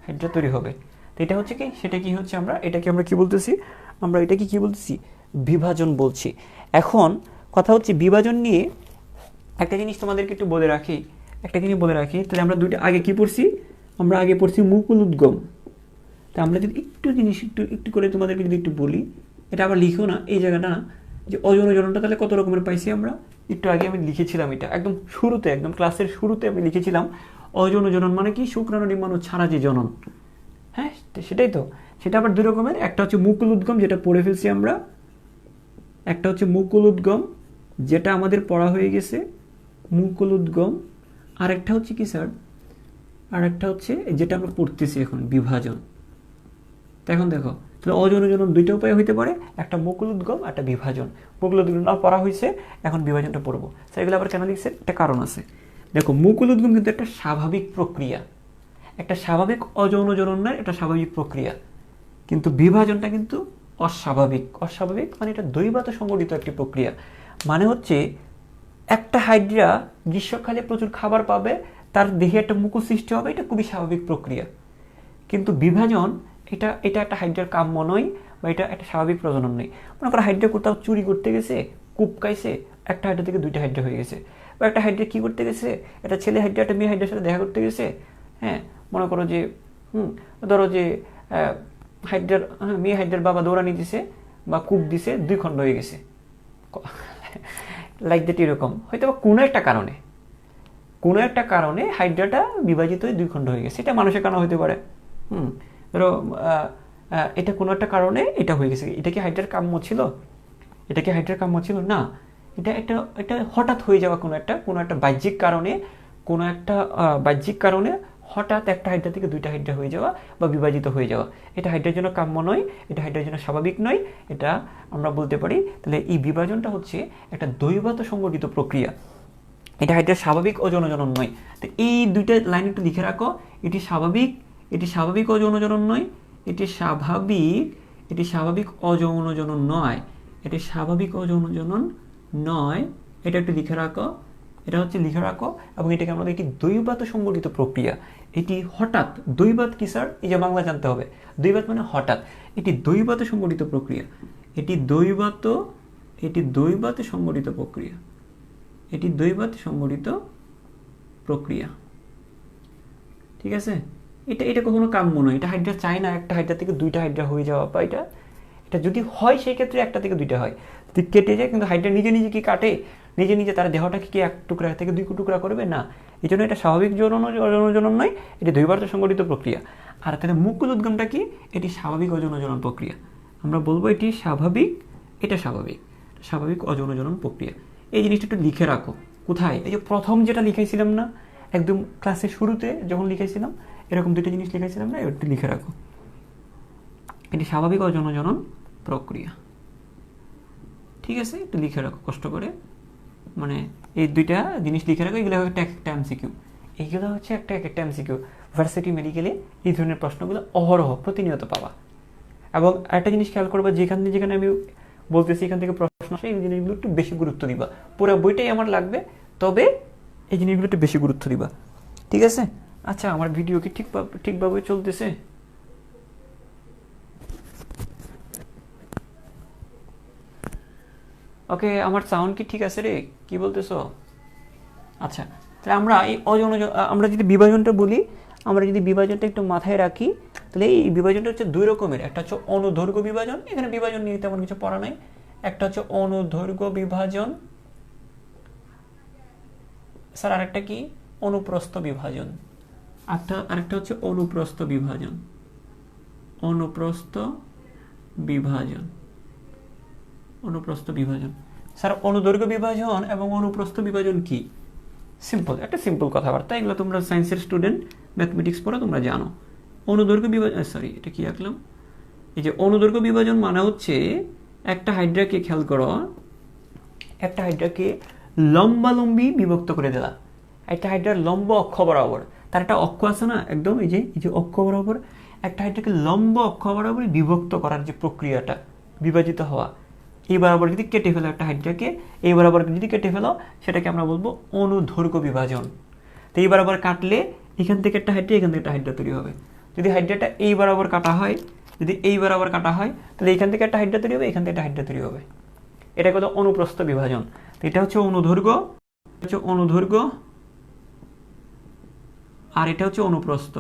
[SPEAKER 1] হাইড্রা তৈরি হবে। তো এটা হচ্ছে কি, সেটা কি হচ্ছে, এটাকে আমরা কি বলতেছি, আমরা এটাকে কি বলতেছি, বিভাজন বলছি। এখন কথা হচ্ছে বিভাজন নিয়ে একটা জিনিস তোমাদেরকে একটু বলে রাখি, তাহলে আমরা দুইটা আগে কি পড়ছি, আমরা আগে পড়ছি মুকুল উদ্গম। তা আমরা যদি একটু জিনিস একটু করে তোমাদেরকে যদি একটু বলি, এটা আবার লিখো না এই জায়গাটা না, যে অজনজননটা তাহলে কত রকমের পাইছি আমরা। একটু আগে আমি লিখেছিলাম, এটা একদম শুরুতে, একদম ক্লাসের শুরুতে আমি লিখেছিলাম অজনজনন মানে কি, শুক্রাণু ডিম্বাণু ছাড়া যে জনন। হ্যাঁ, সেটাই তো। সেটা আবার দুই রকমের, একটা হচ্ছে মুকুল উদ্গম, যেটা পড়ে ফেলছি আমরা, একটা হচ্ছে মুকুল উদ্গম যেটা আমাদের পড়া হয়ে গেছে, মুকুল উদ্গম। আর একটা হচ্ছে কি স্যার, আর একটা হচ্ছে যেটা আমরা পড়তেছি এখন, বিভাজন। তো এখন দেখো, তাহলে অজনজনন দুইটা উপায় হইতে পারে, একটা মুকুল উদ্গম, একটা বিভাজন। মুকুল উদ্গম পড়া হয়েছে, এখন বিভাজনটা পড়বো। সেগুলো আবার কেন লিখছে, একটা কারণ আছে। দেখো, মুকুল উদ্গম কিন্তু একটা স্বাভাবিক প্রক্রিয়া, একটা স্বাভাবিক অযৌনজননের একটা স্বাভাবিক প্রক্রিয়া, কিন্তু বিভাজনটা কিন্তু অস্বাভাবিক। অস্বাভাবিক মানে এটা দৈবাত সংঘটিত একটি প্রক্রিয়া। মানে হচ্ছে একটা হাইড্রা গ্রীষ্মকালে প্রচুর খাবার পাবে, তার দেহে একটা মুকুল সৃষ্টি হবে, এটা খুবই স্বাভাবিক প্রক্রিয়া। কিন্তু বিভাজন, এটা একটা হাইড্রার কাম্য নয়, বা এটা একটা স্বাভাবিক প্রজনন নেই। মনে করো হাইড্রা কোথাও চুরি করতে গেছে, কুপকাইছে, একটা হাইড্রা থেকে দুইটা হাইড্রা হয়ে গেছে। বা একটা হাইড্রা কী করতে গেছে, একটা ছেলে হাইড্রা একটা মেয়ে হাইড্রার সাথে দেখা করতে গেছে। হ্যাঁ, মনে করো যে ধরো যে হাইড্রার মেয়ে হাইড্রার বাবা দৌড়ানি দিছে বা কূপ দিছে, 2 খণ্ড হয়ে গেছে, লাইক দ্যাট। এরকম হয়তো বা কোনো একটা কারণে হাইড্রাটা বিভাজিত হয়ে 2 খণ্ড হয়ে গেছে। এটা মানুষের কারণে হতে পারে। ধরো এটা কোনো একটা কারণে এটা হয়ে গেছে। এটা কি হাইড্রার কাম্য ছিল? না। এটা হঠাৎ হয়ে যাওয়া কোনো একটা বাহ্যিক কারণে হঠাৎ একটা হাইড্রা থেকে 2টা হাইড্রা হয়ে যাওয়া বা বিভাজিত হয়ে যাওয়া। এটা হাইড্রার জন্য কাম্য নয়, এটা হাইড্রার জন্য স্বাভাবিক নয়। এটা আমরা বলতে পারি, তাহলে এই বিভাজনটা হচ্ছে একটা দৈবাত সংঘটিত প্রক্রিয়া। এটা হাইড্রার স্বাভাবিক অযৌন নয়। তো এই দুইটা লাইন একটু লিখে রাখো, এটি স্বাভাবিক অযৌন নয়, এটি স্বাভাবিক অযৌন নয়, এটি স্বাভাবিক অযৌন নয়, এটা একটু লিখে রাখো, এটা হচ্ছে লিখে রাখো। এবং এটাকে আমরা একটি দৈবাত সংঘটিত প্রক্রিয়া। এটি হঠাৎ, দৈবাত কি স্যার? এই যে বাংলা জানতে হবে, দৈবাত মানে হঠাৎ, এটি দৈবাত সংঘটিত প্রক্রিয়া, এটি দৈবাত সংঘটিত প্রক্রিয়া, এটি দৈবাত সংঘটিত প্রক্রিয়া। ঠিক আছে, এটা কখনো কাম্য নয়, এটা হাইড্রা চায় না একটা হাইড্রা থেকে দুইটা হাইড্রা হয়ে যাওয়া, বা এটা যদি হয় সেই ক্ষেত্রে একটা থেকে দুইটা হয়, যদি কেটে যায়। কিন্তু হাইড্রা নিজে কি কাটে? নিজে তার দেহটাকে কি এক টুকরা থেকে দুই টুকরা করবে না। এই জন্য এটা স্বাভাবিক যৌন নয়, এটি দৈবাত সংঘটিত প্রক্রিয়া। আর তাহলে মুকুল উদ্গমটা কি? এটি স্বাভাবিক অযৌন প্রক্রিয়া। আমরা বলবো এটি স্বাভাবিক, এটা স্বাভাবিক অযৌন প্রক্রিয়া। এই জিনিসটা একটু লিখে রাখো। কোথায়? এই যে প্রথম যেটা লিখাইছিলাম না, একদম ক্লাসের শুরুতে যখন লিখাইছিলাম, এরকম দুটো জিনিস লিখাইছিলাম না, একটু লিখে রাখো। এটি স্বাভাবিক অযৌন প্রক্রিয়া। ঠিক আছে, একটু লিখে রাখো কষ্ট করে, মানে এই দুইটা জিনিস লিখে রাখো। এগুলো একটা এমসিকিউ, এইগুলো হচ্ছে একটা এমসিকিউ। ভার্সিটি মেডিকেলে এই ধরনের প্রশ্নগুলো অহরহ প্রতিনিয়ত পাবা। এবং একটা জিনিস খেয়াল করবা, যেখানে আমি বলতেছি এখান থেকে প্রশ্ন আসে, এই জিনিসগুলো একটু বেশি গুরুত্ব দিবা। পুরো বইটাই আমার লাগবে, তবে এই জিনিসগুলো একটু বেশি গুরুত্ব দিবা। ঠিক আছে? আচ্ছা, আমার ভিডিও কি ঠিকভাবে চলতেছে? ওকে, আমার সাউন্ড কি ঠিক আছে রে? কি বলতেছো? আচ্ছা, তাহলে আমরা যদি বিভাজনটা বলি, আমরা যদি বিভাজনটা একটু মাথায় রাখি, তাহলে এই বিভাজনটা হচ্ছে দুই রকমের। একটা হচ্ছে অনুদৈর্ঘ্য বিভাজন, এখানে বিভাজন নিয়ে তেমন কিছু পড়া নাই। একটা হচ্ছে অনুদৈর্ঘ্য বিভাজন, স্যার আরেকটা কি? অনুপ্রস্থ বিভাজন। আরেকটা হচ্ছে অনুপ্রস্থ বিভাজন। স্যার অনুদৈর্ঘ্য বিভাজন এবং অনুপ্রস্থ বিভাজন কি? একটা সিম্পল কথাবার্তা, এগুলো তোমরা সায়েন্সের স্টুডেন্ট, ম্যাথমেটিক্স পড়ো, তোমরা জানো। অনুদৈর্ঘ্য বিভাজন, এটা কি আঁকলাম? এই যে অনুদৈর্ঘ্য বিভাজন মানে হচ্ছে একটা হাইড্রাকে, খেয়াল করো, একটা হাইড্রাকে লম্বালম্বি বিভক্ত করে দিলা। একটা হাইড্রার লম্ব অক্ষ বরাবর, তার একটা অক্ষ আছে না, একদম এই যে অক্ষ বরাবর, একটা হাইড্রাকে লম্ব অক্ষ বরাবর বিভক্ত করার যে প্রক্রিয়াটা, বিভাজিত হওয়া, এই বরাবর যদি কেটে ফেলো একটা হাইড্রাকে, এই বরাবর যদি কেটে ফেলো, সেটাকে আমরা বলবো অনুদৈর্ঘ্য বিভাজন। তো এই বরাবর কাটলে এখান থেকে একটা হাইড্রা, এখান থেকে একটা হাইড্রা তৈরি হবে। যদি হাইড্রাটা এই বরাবর কাটা হয়, তাহলে এখান থেকে একটা হাইড্রা তৈরি হবে, এখান থেকে একটা হাইড্রা তৈরি হবে। এটা কত? অনুপ্রস্থ বিভাজন। তো এটা হচ্ছে অনুদৈর্ঘ্য, আর এটা হচ্ছে অনুপ্রস্থ।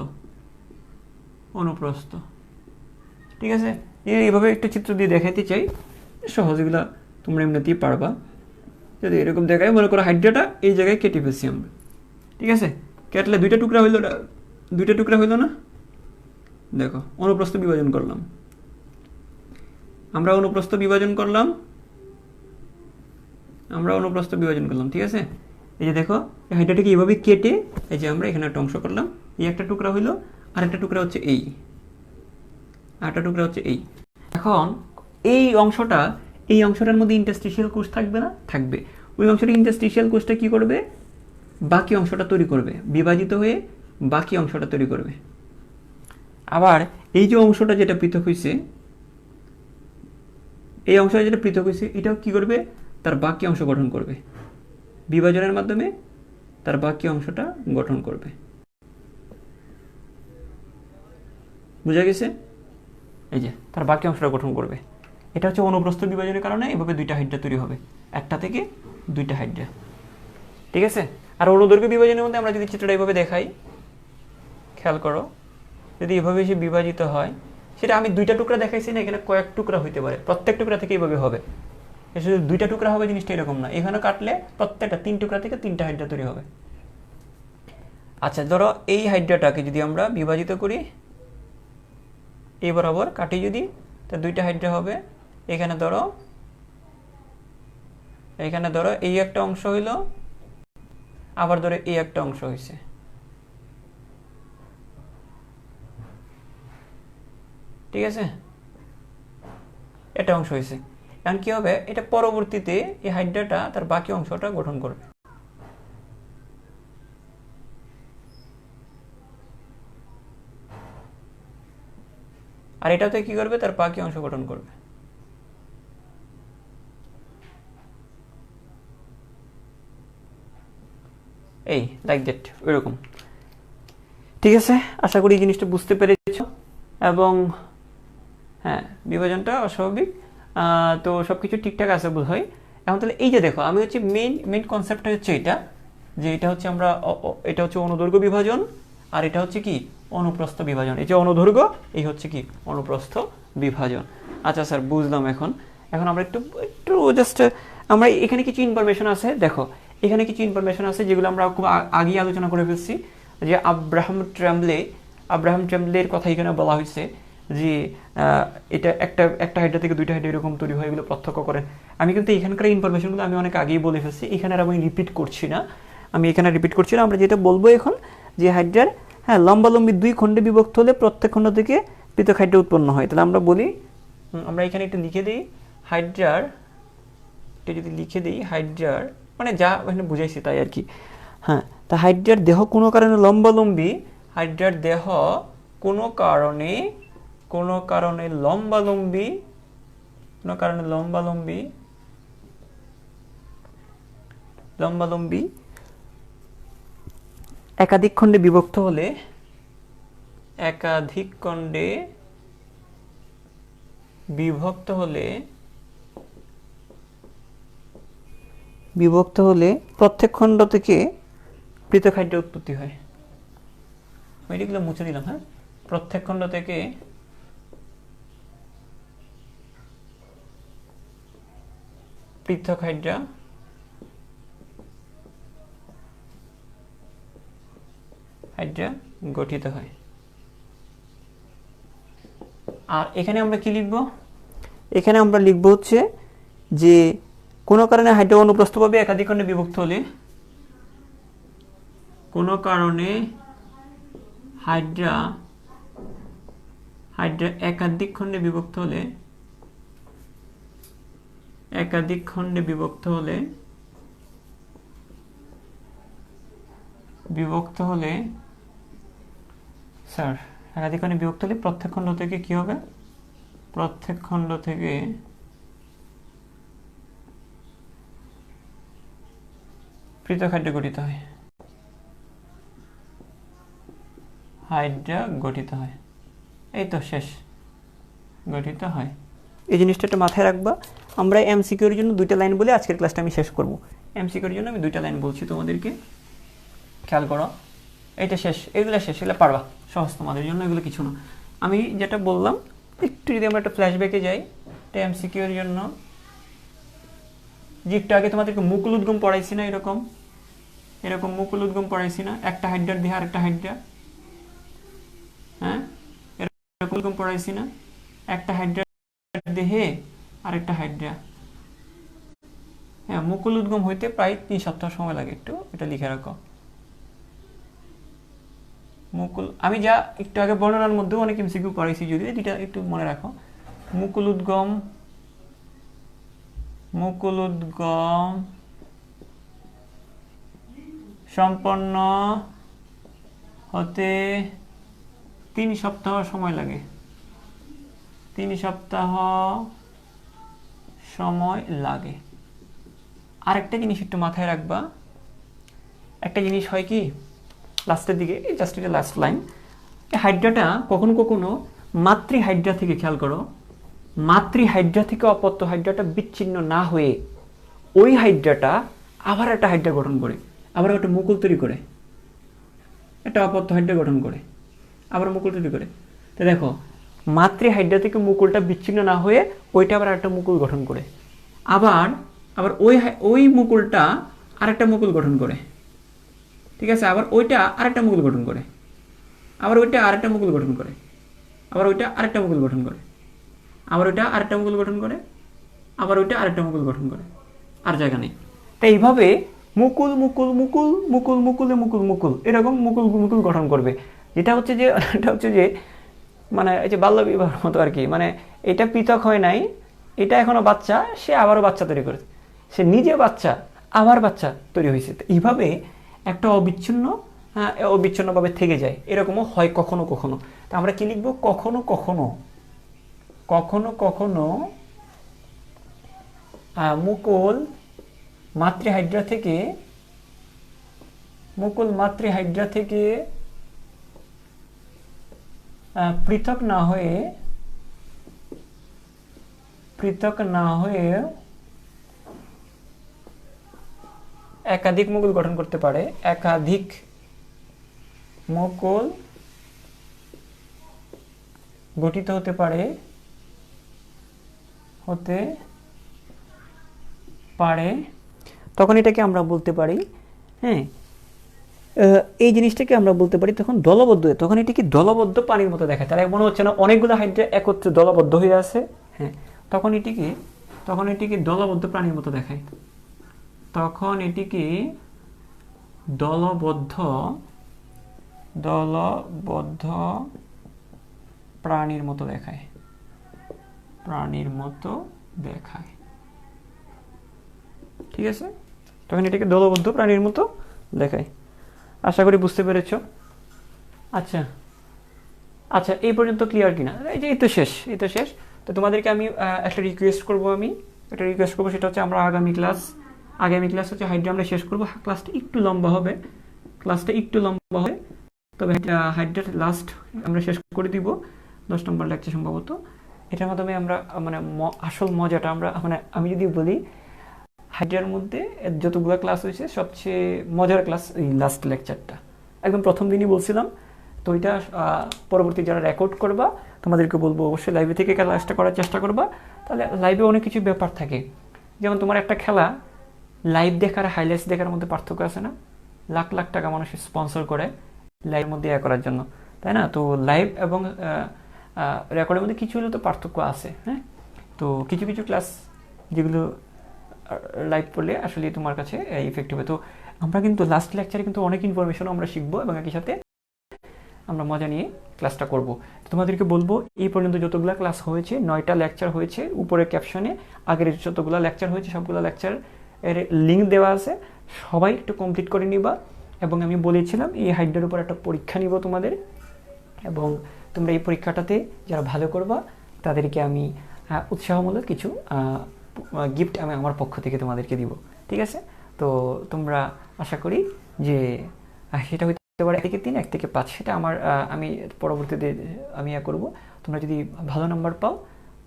[SPEAKER 1] ঠিক আছে, এইভাবে একটা চিত্র দিয়ে দেখাইতে চাই, সহজ, এগুলা তোমরা এমনিতেই পারবা। যদি এরকম দেখায়, মনে করো হাইড্রাটা এই জায়গায় কেটে ফেলছি আমরা। ঠিক আছে, কাটলে দুইটা টুকরা হইল না? দেখো, অনুপ্রস্থ বিভাজন করলাম আমরা, অনুপ্রস্থ বিভাজন করলাম। ঠিক আছে, এই যে দেখো, এই হাইড্রাটাকে এইভাবে কেটে, এই যে আমরা এখানে একটা অংশ করলাম, এই একটা টুকরা হইলো, আর একটা টুকরা হচ্ছে এই, এখন এই অংশটার মধ্যে ইন্টারস্টিশিয়াল কোষ থাকবে না? থাকবে। ওই অংশটা, ইন্টারস্টিশিয়াল কোষটা কি করবে? বাকি অংশটা তৈরি করবে, বিভাজিত হয়ে বাকি অংশটা তৈরি করবে। আবার এই যে অংশটা যেটা পৃথক হয়েছে, এটাও কি করবে? তার বাকি অংশ গঠন করবে, বিভাজনের মাধ্যমে তার বাকি অংশটা গঠন করবে। বুঝা গেছে? এই যে তার বাকি অংশটা গঠন করবে। এটা হচ্ছে অনুপ্রস্থ বিভাজনের কারণে এভাবে দুইটা হাইড্রা তৈরি হবে, একটা থেকে দুইটা হাইড্রা। ঠিক আছে, আর অনুদৈর্ঘ্য বিভাজনের মধ্যে আমরা যদি চিত্রটা এইভাবে দেখাই, খেয়াল করো, যদি এভাবে সে বিভাজিত হয়, সেটা আমি দুইটা টুকরা দেখাইছি না, এখানে কয়েক টুকরা হইতে পারে, প্রত্যেক টুকরা থেকে এইভাবে হবে। শুধু দুইটা টুকরা হবে জিনিসটা এরকম না, এখানে কাটলে প্রত্যেকটা 3 টুকরা থেকে 3টা হাইড্রা তৈরি হবে। আচ্ছা, ধরো এই হাইড্রাটাকে যদি আমরা বিভাজিত করি, এই বরাবর কাটি যদি, তো 2টা হাইড্রা হবে। এখানে ধরো এই একটা অংশ হইল, আবার ধরো এই একটা অংশ হয়েছে। ঠিক আছে, এটা অংশ হয়েছে। এখন কি হবে? এটা পরবর্তীতে এই হাইড্রাটা তার বাকি অংশটা গঠন করবে। আর এটাতে কি করবে, তার বাকি অংশ গঠন করবে। এই লাইক দ্যাট, ওইরকম। ঠিক আছে, আশা করি এই জিনিসটা বুঝতে পেরেছ। এবং হ্যাঁ, বিভাজনটা অস্বাভাবিক, তো সব কিছু ঠিকঠাক আছে বোধ হয়। এখন তাহলে এই যে দেখো, আমি হচ্ছে মেইন কনসেপ্টটা হচ্ছে এটা, যে এটা হচ্ছে আমরা এটা হচ্ছে অনুদৈর্ঘ্য বিভাজন, আর এটা হচ্ছে কি অনুপ্রস্থ বিভাজন। এই যে অনুদৈর্ঘ্য, এই হচ্ছে কি অনুপ্রস্থ বিভাজন। আচ্ছা স্যার, বুঝলাম। এখন আমরা একটু একটু জাস্ট আমরা এখানে কিছু ইনফরমেশন আছে, দেখো এখানে কিছু ইনফরমেশন আছে যেগুলো আমরা খুব আগেই আলোচনা করে ফেলছি। যে আব্রাহাম ট্রেমলের কথা এখানে বলা হয়েছে যে এটা একটা হাইড্রা থেকে দুইটা হাইড্রা এরকম তৈরি হয়, এগুলো প্রত্যক্ষ করেন। আমি কিন্তু এখানকার ইনফরমেশনগুলো আমি অনেক আগেই বলে ফেলছি, এখানে আর আমি রিপিট করছি না। আমরা যেটা বলবো এখন, যে হাইড্রার লম্বালম্বি দুই খণ্ডে বিভক্ত হলে প্রত্যেক খণ্ড থেকে পৃথক হাইড্রা উৎপন্ন হয়। তাহলে আমরা বলি, আমরা এখানে একটু লিখে দিই হাইড্রার, এটা যদি লিখে দিই হাইড্রার মানে যা এখানে বুঝাইছি তাই আর কি। হ্যাঁ, তা হাইড্রার দেহ কোনো কারণে লম্বালম্বি, হাইড্রার দেহ কোনো কারণে লম্বালম্বি একাধিক খণ্ডে বিভক্ত হলে প্রত্যেক খণ্ড থেকে পৃথক হাইড্রা উৎপত্তি হয়। আমি এগুলো মুছে দিলাম। হ্যাঁ, প্রত্যেক খণ্ড থেকে পৃথক হাইড্রা গঠিত হয়। আর এখানে আমরা কি লিখব? এখানে আমরা লিখব হচ্ছে যে কোনো কারণে হাইড্রা অনুপ্রস্থভাবে একাধিক খণ্ডে বিভক্ত হলে, কোনো কারণে হাইড্রা একাধিক খণ্ডে বিভক্ত হলে স্যার একাধিক খণ্ডে বিভক্ত হলে প্রত্যেক খণ্ড থেকে কি হবে? প্রত্যেক খণ্ড থেকে পৃথক হাইড্রা গঠিত হয়। এই তো শেষ, গঠিত হয়। এই জিনিসটা একটু মাথায় রাখবা। আমরা এমসিকিউর জন্য দুইটা লাইন বলে আজকের ক্লাসটা আমি শেষ করব। এমসিকিউর জন্য আমি দুইটা লাইন বলছি তোমাদেরকে, খেয়াল করো। এইটা শেষ, এগুলো শেষ, এগুলো পারবা, সহজ তোমাদের জন্য, এগুলো কিছু না। আমি যেটা বললাম একটু যদি আমরা একটা ফ্ল্যাশব্যাকে যাই, এটা এমসিকিউর জন্য, যে একটু আগে তোমাদেরকে মুকুল উদ্গম পড়াইছি না, এরকম মুকুল উদ্গম পড়াইছি না, একটা হাইড্রার দেহে আরেকটা হাইড্রা, হ্যাঁ এরকম উদ্গম পড়াইছি না, একটা হাইড্রার দেহে আরেকটা হাইড্রা। হ্যাঁ, মুকুল উদ্গম হইতে প্রায় 3 সপ্তাহ সময় লাগে, একটু এটা লিখে রাখো। মুকুল, আমি যা একটু আগে বর্ণনার মধ্যেও অনেক এমসিকিউ পড়াইছি, যদি এটা একটু মনে রাখো। মুকুল উদ্গম সম্পন্ন হতে 3 সপ্তাহ সময় লাগে। 3 সপ্তাহ সময় লাগে। আরেকটা জিনিস একটু মাথায় রাখবা, একটা জিনিস হয় কি লাস্টের দিকে, জাস্ট এটা লাস্ট লাইন, হাইড্রাটা কখনো কখনো মাতৃহাইড্রা থেকে, খেয়াল করো, মাতৃহাইড্রা থেকে অপত্য হাইড্রাটা বিচ্ছিন্ন না হয়ে ওই হাইড্রাটা আবার একটা হাইড্রা গঠন করে, আবার একটা মুকুল তৈরি করে, একটা অপত্য হাইড্রা গঠন করে, আবার মুকুল তৈরি করে। তো দেখো, মাতৃহাইড্রা থেকে মুকুলটা বিচ্ছিন্ন না হয়ে ওইটা আবার একটা মুকুল গঠন করে, আবার ওই মুকুলটা আরেকটা মুকুল গঠন করে, ঠিক আছে, আবার ওইটা আরেকটা মুকুল গঠন করে, আবার ওইটা আরেকটা মুকুল গঠন করে, আবার ওইটা আরেকটা মুকুল গঠন করে, আবার ওইটা আরেকটা মুকুল গঠন করে, আবার ওইটা আরেকটা মুকুল গঠন করে, আর জায়গা নেই। তাই এইভাবে মুকুল মুকুল মুকুল মুকুল মুকুলে মুকুল মুকুল এরকম মুকুল মুকুল গঠন করবে। এটা হচ্ছে যে মানে এই যে বাল্য বিবাহের মতো আর কি, মানে এটা পৃথক হয় নাই, এটা এখনো বাচ্চা, সে আবারও বাচ্চা তৈরি করেছে, সে নিজে বাচ্চা আবার বাচ্চা তৈরি হয়েছে। এইভাবে একটা অবিচ্ছিন্নভাবে থেকে যায়, এরকমও হয় কখনো কখনো। তা আমরা কি লিখবো? কখনো কখনো কখনো কখনো মুকুল মাতৃহাইড্রা থেকে পৃথক না হয়ে একাধিক মুকুল গঠন করতে পারে। একাধিক মুকুল গঠিত হতে পারে তখন এটাকে আমরা বলতে পারি, হ্যাঁ, এই জিনিসটাকে আমরা বলতে পারি তখন দলবদ্ধ। তখন এটাকে দলবদ্ধ প্রাণীর মতো দেখায়। তার মনে হচ্ছে না অনেকগুলো হাইড্রা একত্রে দলবদ্ধ হয়ে আছে, হ্যাঁ, তখন এটিকে দলবদ্ধ প্রাণীর মতো দেখায়। তখন এটিকে দলবদ্ধ প্রাণীর মতো দেখায়। ঠিক আছে, তখন এটাকে দলবদ্ধ প্রাণীর মতো দেখায়। আশা করি বুঝতে পেরেছ। আচ্ছা, এই পর্যন্ত ক্লিয়ার কিনা? এই তো শেষ। তো তোমাদেরকে আমি একটা রিকোয়েস্ট করব, সেটা হচ্ছে আমরা আগামী ক্লাস হচ্ছে হাইড্রা আমরা শেষ করবো। ক্লাসটা একটু লম্বা হবে, তবে হাইড্রার লাস্ট আমরা শেষ করে দিব 10 নম্বর লেকচার সম্ভবত। এটার মাধ্যমে আমরা মানে আসল মজাটা আমরা আমি যদি বলি হাইড্রার মধ্যে যতগুলো ক্লাস হয়েছে সবচেয়ে মজার ক্লাস এই লাস্ট লেকচারটা, একদম প্রথম দিনই বলছিলাম। তো এটা পরবর্তী যারা রেকর্ড করবা তোমাদেরকে বলবো অবশ্যই লাইভে থেকে ক্লাসটা করার চেষ্টা করবা। তাহলে লাইভে অনেক কিছু ব্যাপার থাকে, যেমন তোমার একটা খেলা লাইভ দেখার হাইলাইটস দেখার মধ্যে পার্থক্য আছে না? লাখ লাখ টাকা মানুষ স্পন্সর করে লাইভের মধ্যে করার জন্য, তাই না? তো লাইভ এবং রেকর্ডের মধ্যে কিছু হলেও তো পার্থক্য আছে, হ্যাঁ। তো কিছু ক্লাস যেগুলো লাইভ করলে আসলে তোমার কাছে ইফেক্ট হবে। তো আমরা কিন্তু লাস্ট লেকচারে কিন্তু অনেক ইনফরমেশনও আমরা শিখবো এবং একই সাথে আমরা মজা নিয়ে ক্লাসটা করব। তোমাদেরকে বলবো এই পর্যন্ত যতগুলো ক্লাস হয়েছে 9টা লেকচার হয়েছে, উপরে ক্যাপশনে আগের যতগুলো লেকচার হয়েছে সবগুলো লেকচার এর লিঙ্ক দেওয়া আছে, সবাই একটু কমপ্লিট করে নিবা। এবং আমি বলেছিলাম এই হাইড্রার উপর একটা পরীক্ষা নিব তোমাদের, এবং তোমরা এই পরীক্ষাটাতে যারা ভালো করবা তাদেরকে আমি উৎসাহমূলক কিছু গিফট আমি আমার পক্ষ থেকে তোমাদেরকে দিব, ঠিক আছে? তো তোমরা আশা করি যে সেটা হইতে পারে 1 থেকে 3, 1 থেকে 5, সেটা আমি পরবর্তীতে আমি করব। তোমরা যদি ভালো নাম্বার পাও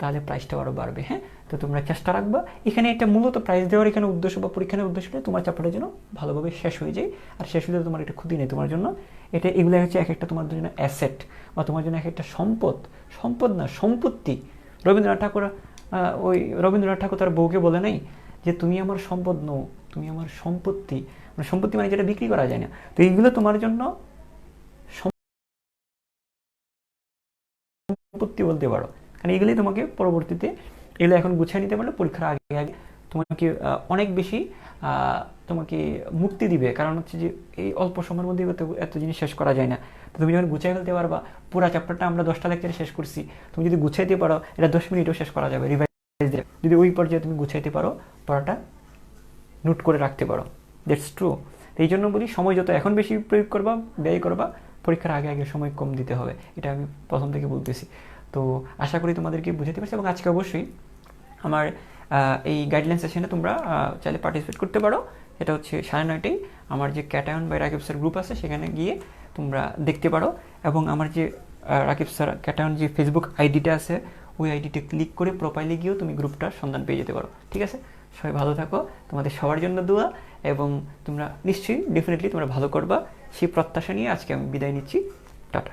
[SPEAKER 1] তাহলে প্রাইসটা আরও বাড়বে, হ্যাঁ। তো তোমরা চেষ্টা রাখবা। এখানে একটা মূলত প্রাইজ দেওয়ার এখানে উদ্দেশ্য বা পরীক্ষার উদ্দেশ্যটা তোমার চ্যাপ্টারটা যেন ভালোভাবে শেষ হয়ে যায়, আর শেষ হলে তোমার একটা ক্ষতি নেই তোমার জন্য। এগুলো হচ্ছে এক একটা তোমার জন্য অ্যাসেট বা তোমার জন্য এক একটা সম্পত্তি। রবীন্দ্রনাথ ঠাকুর তার বউকে বলে নাই যে তুমি আমার সম্পদ নও, তুমি আমার সম্পত্তি। মানে সম্পত্তি মানে যেটা বিক্রি করা যায় না। তো এইগুলো তোমার জন্য সম্পত্তি বলতে পারো, কারণ এগুলোই তোমাকে পরবর্তীতে এগুলো এখন গুছিয়ে নিতে পারলে পরীক্ষার আগে তোমাকে অনেক বেশি তোমাকে মুক্তি দিবে। কারণ হচ্ছে যে এই অল্প সময়ের মধ্যে এত জিনিস শেষ করা যায় না। তো তুমি যখন গুছিয়ে ফেলতে পারবা, পুরো চ্যাপ্টারটা আমরা 10টা লেকচারে শেষ করছি, তুমি যদি গুছাইতে পারো এটা 10 মিনিটও শেষ করা যাবে রিভাইজ দিয়ে। যদি ওই পর্যায়ে তুমি গুছাইতে পারো, পড়াটা নোট করে রাখতে পারো, দ্যাটস ট্রু। এই জন্য বলি সময় যত এখন বেশি প্রয়োগ করবা, ব্যয় করবা, পরীক্ষার আগে সময় কম দিতে হবে, এটা আমি প্রথম থেকে বলতেছি। তো আশা করি তোমাদেরকে বুঝাতে পারছি। এবং আজকে অবশ্যই আমার এই গাইডলাইন সেশনে তোমরা চাইলে পার্টিসিপেট করতে পারো। এটা হচ্ছে 9:30টায় আমার যে cation by Rakib sir group আছে সেখানে গিয়ে তোমরা দেখতে পারো। এবং আমার যে রাকিব স্যার ক্যাটায়ন যে ফেসবুক আইডিটা আছে ওই আইডিতে ক্লিক করে প্রোফাইলে গিয়েও তুমি গ্রুপটার সন্ধান পেয়ে যেতে পারো, ঠিক আছে? সবাই ভালো থাকো, তোমাদের সবার জন্য দোয়া, এবং তোমরা নিশ্চয়ই ডেফিনেটলি তোমরা ভালো করবা সেই প্রত্যাশা নিয়ে আজকে আমি বিদায় নিচ্ছি। টাটা।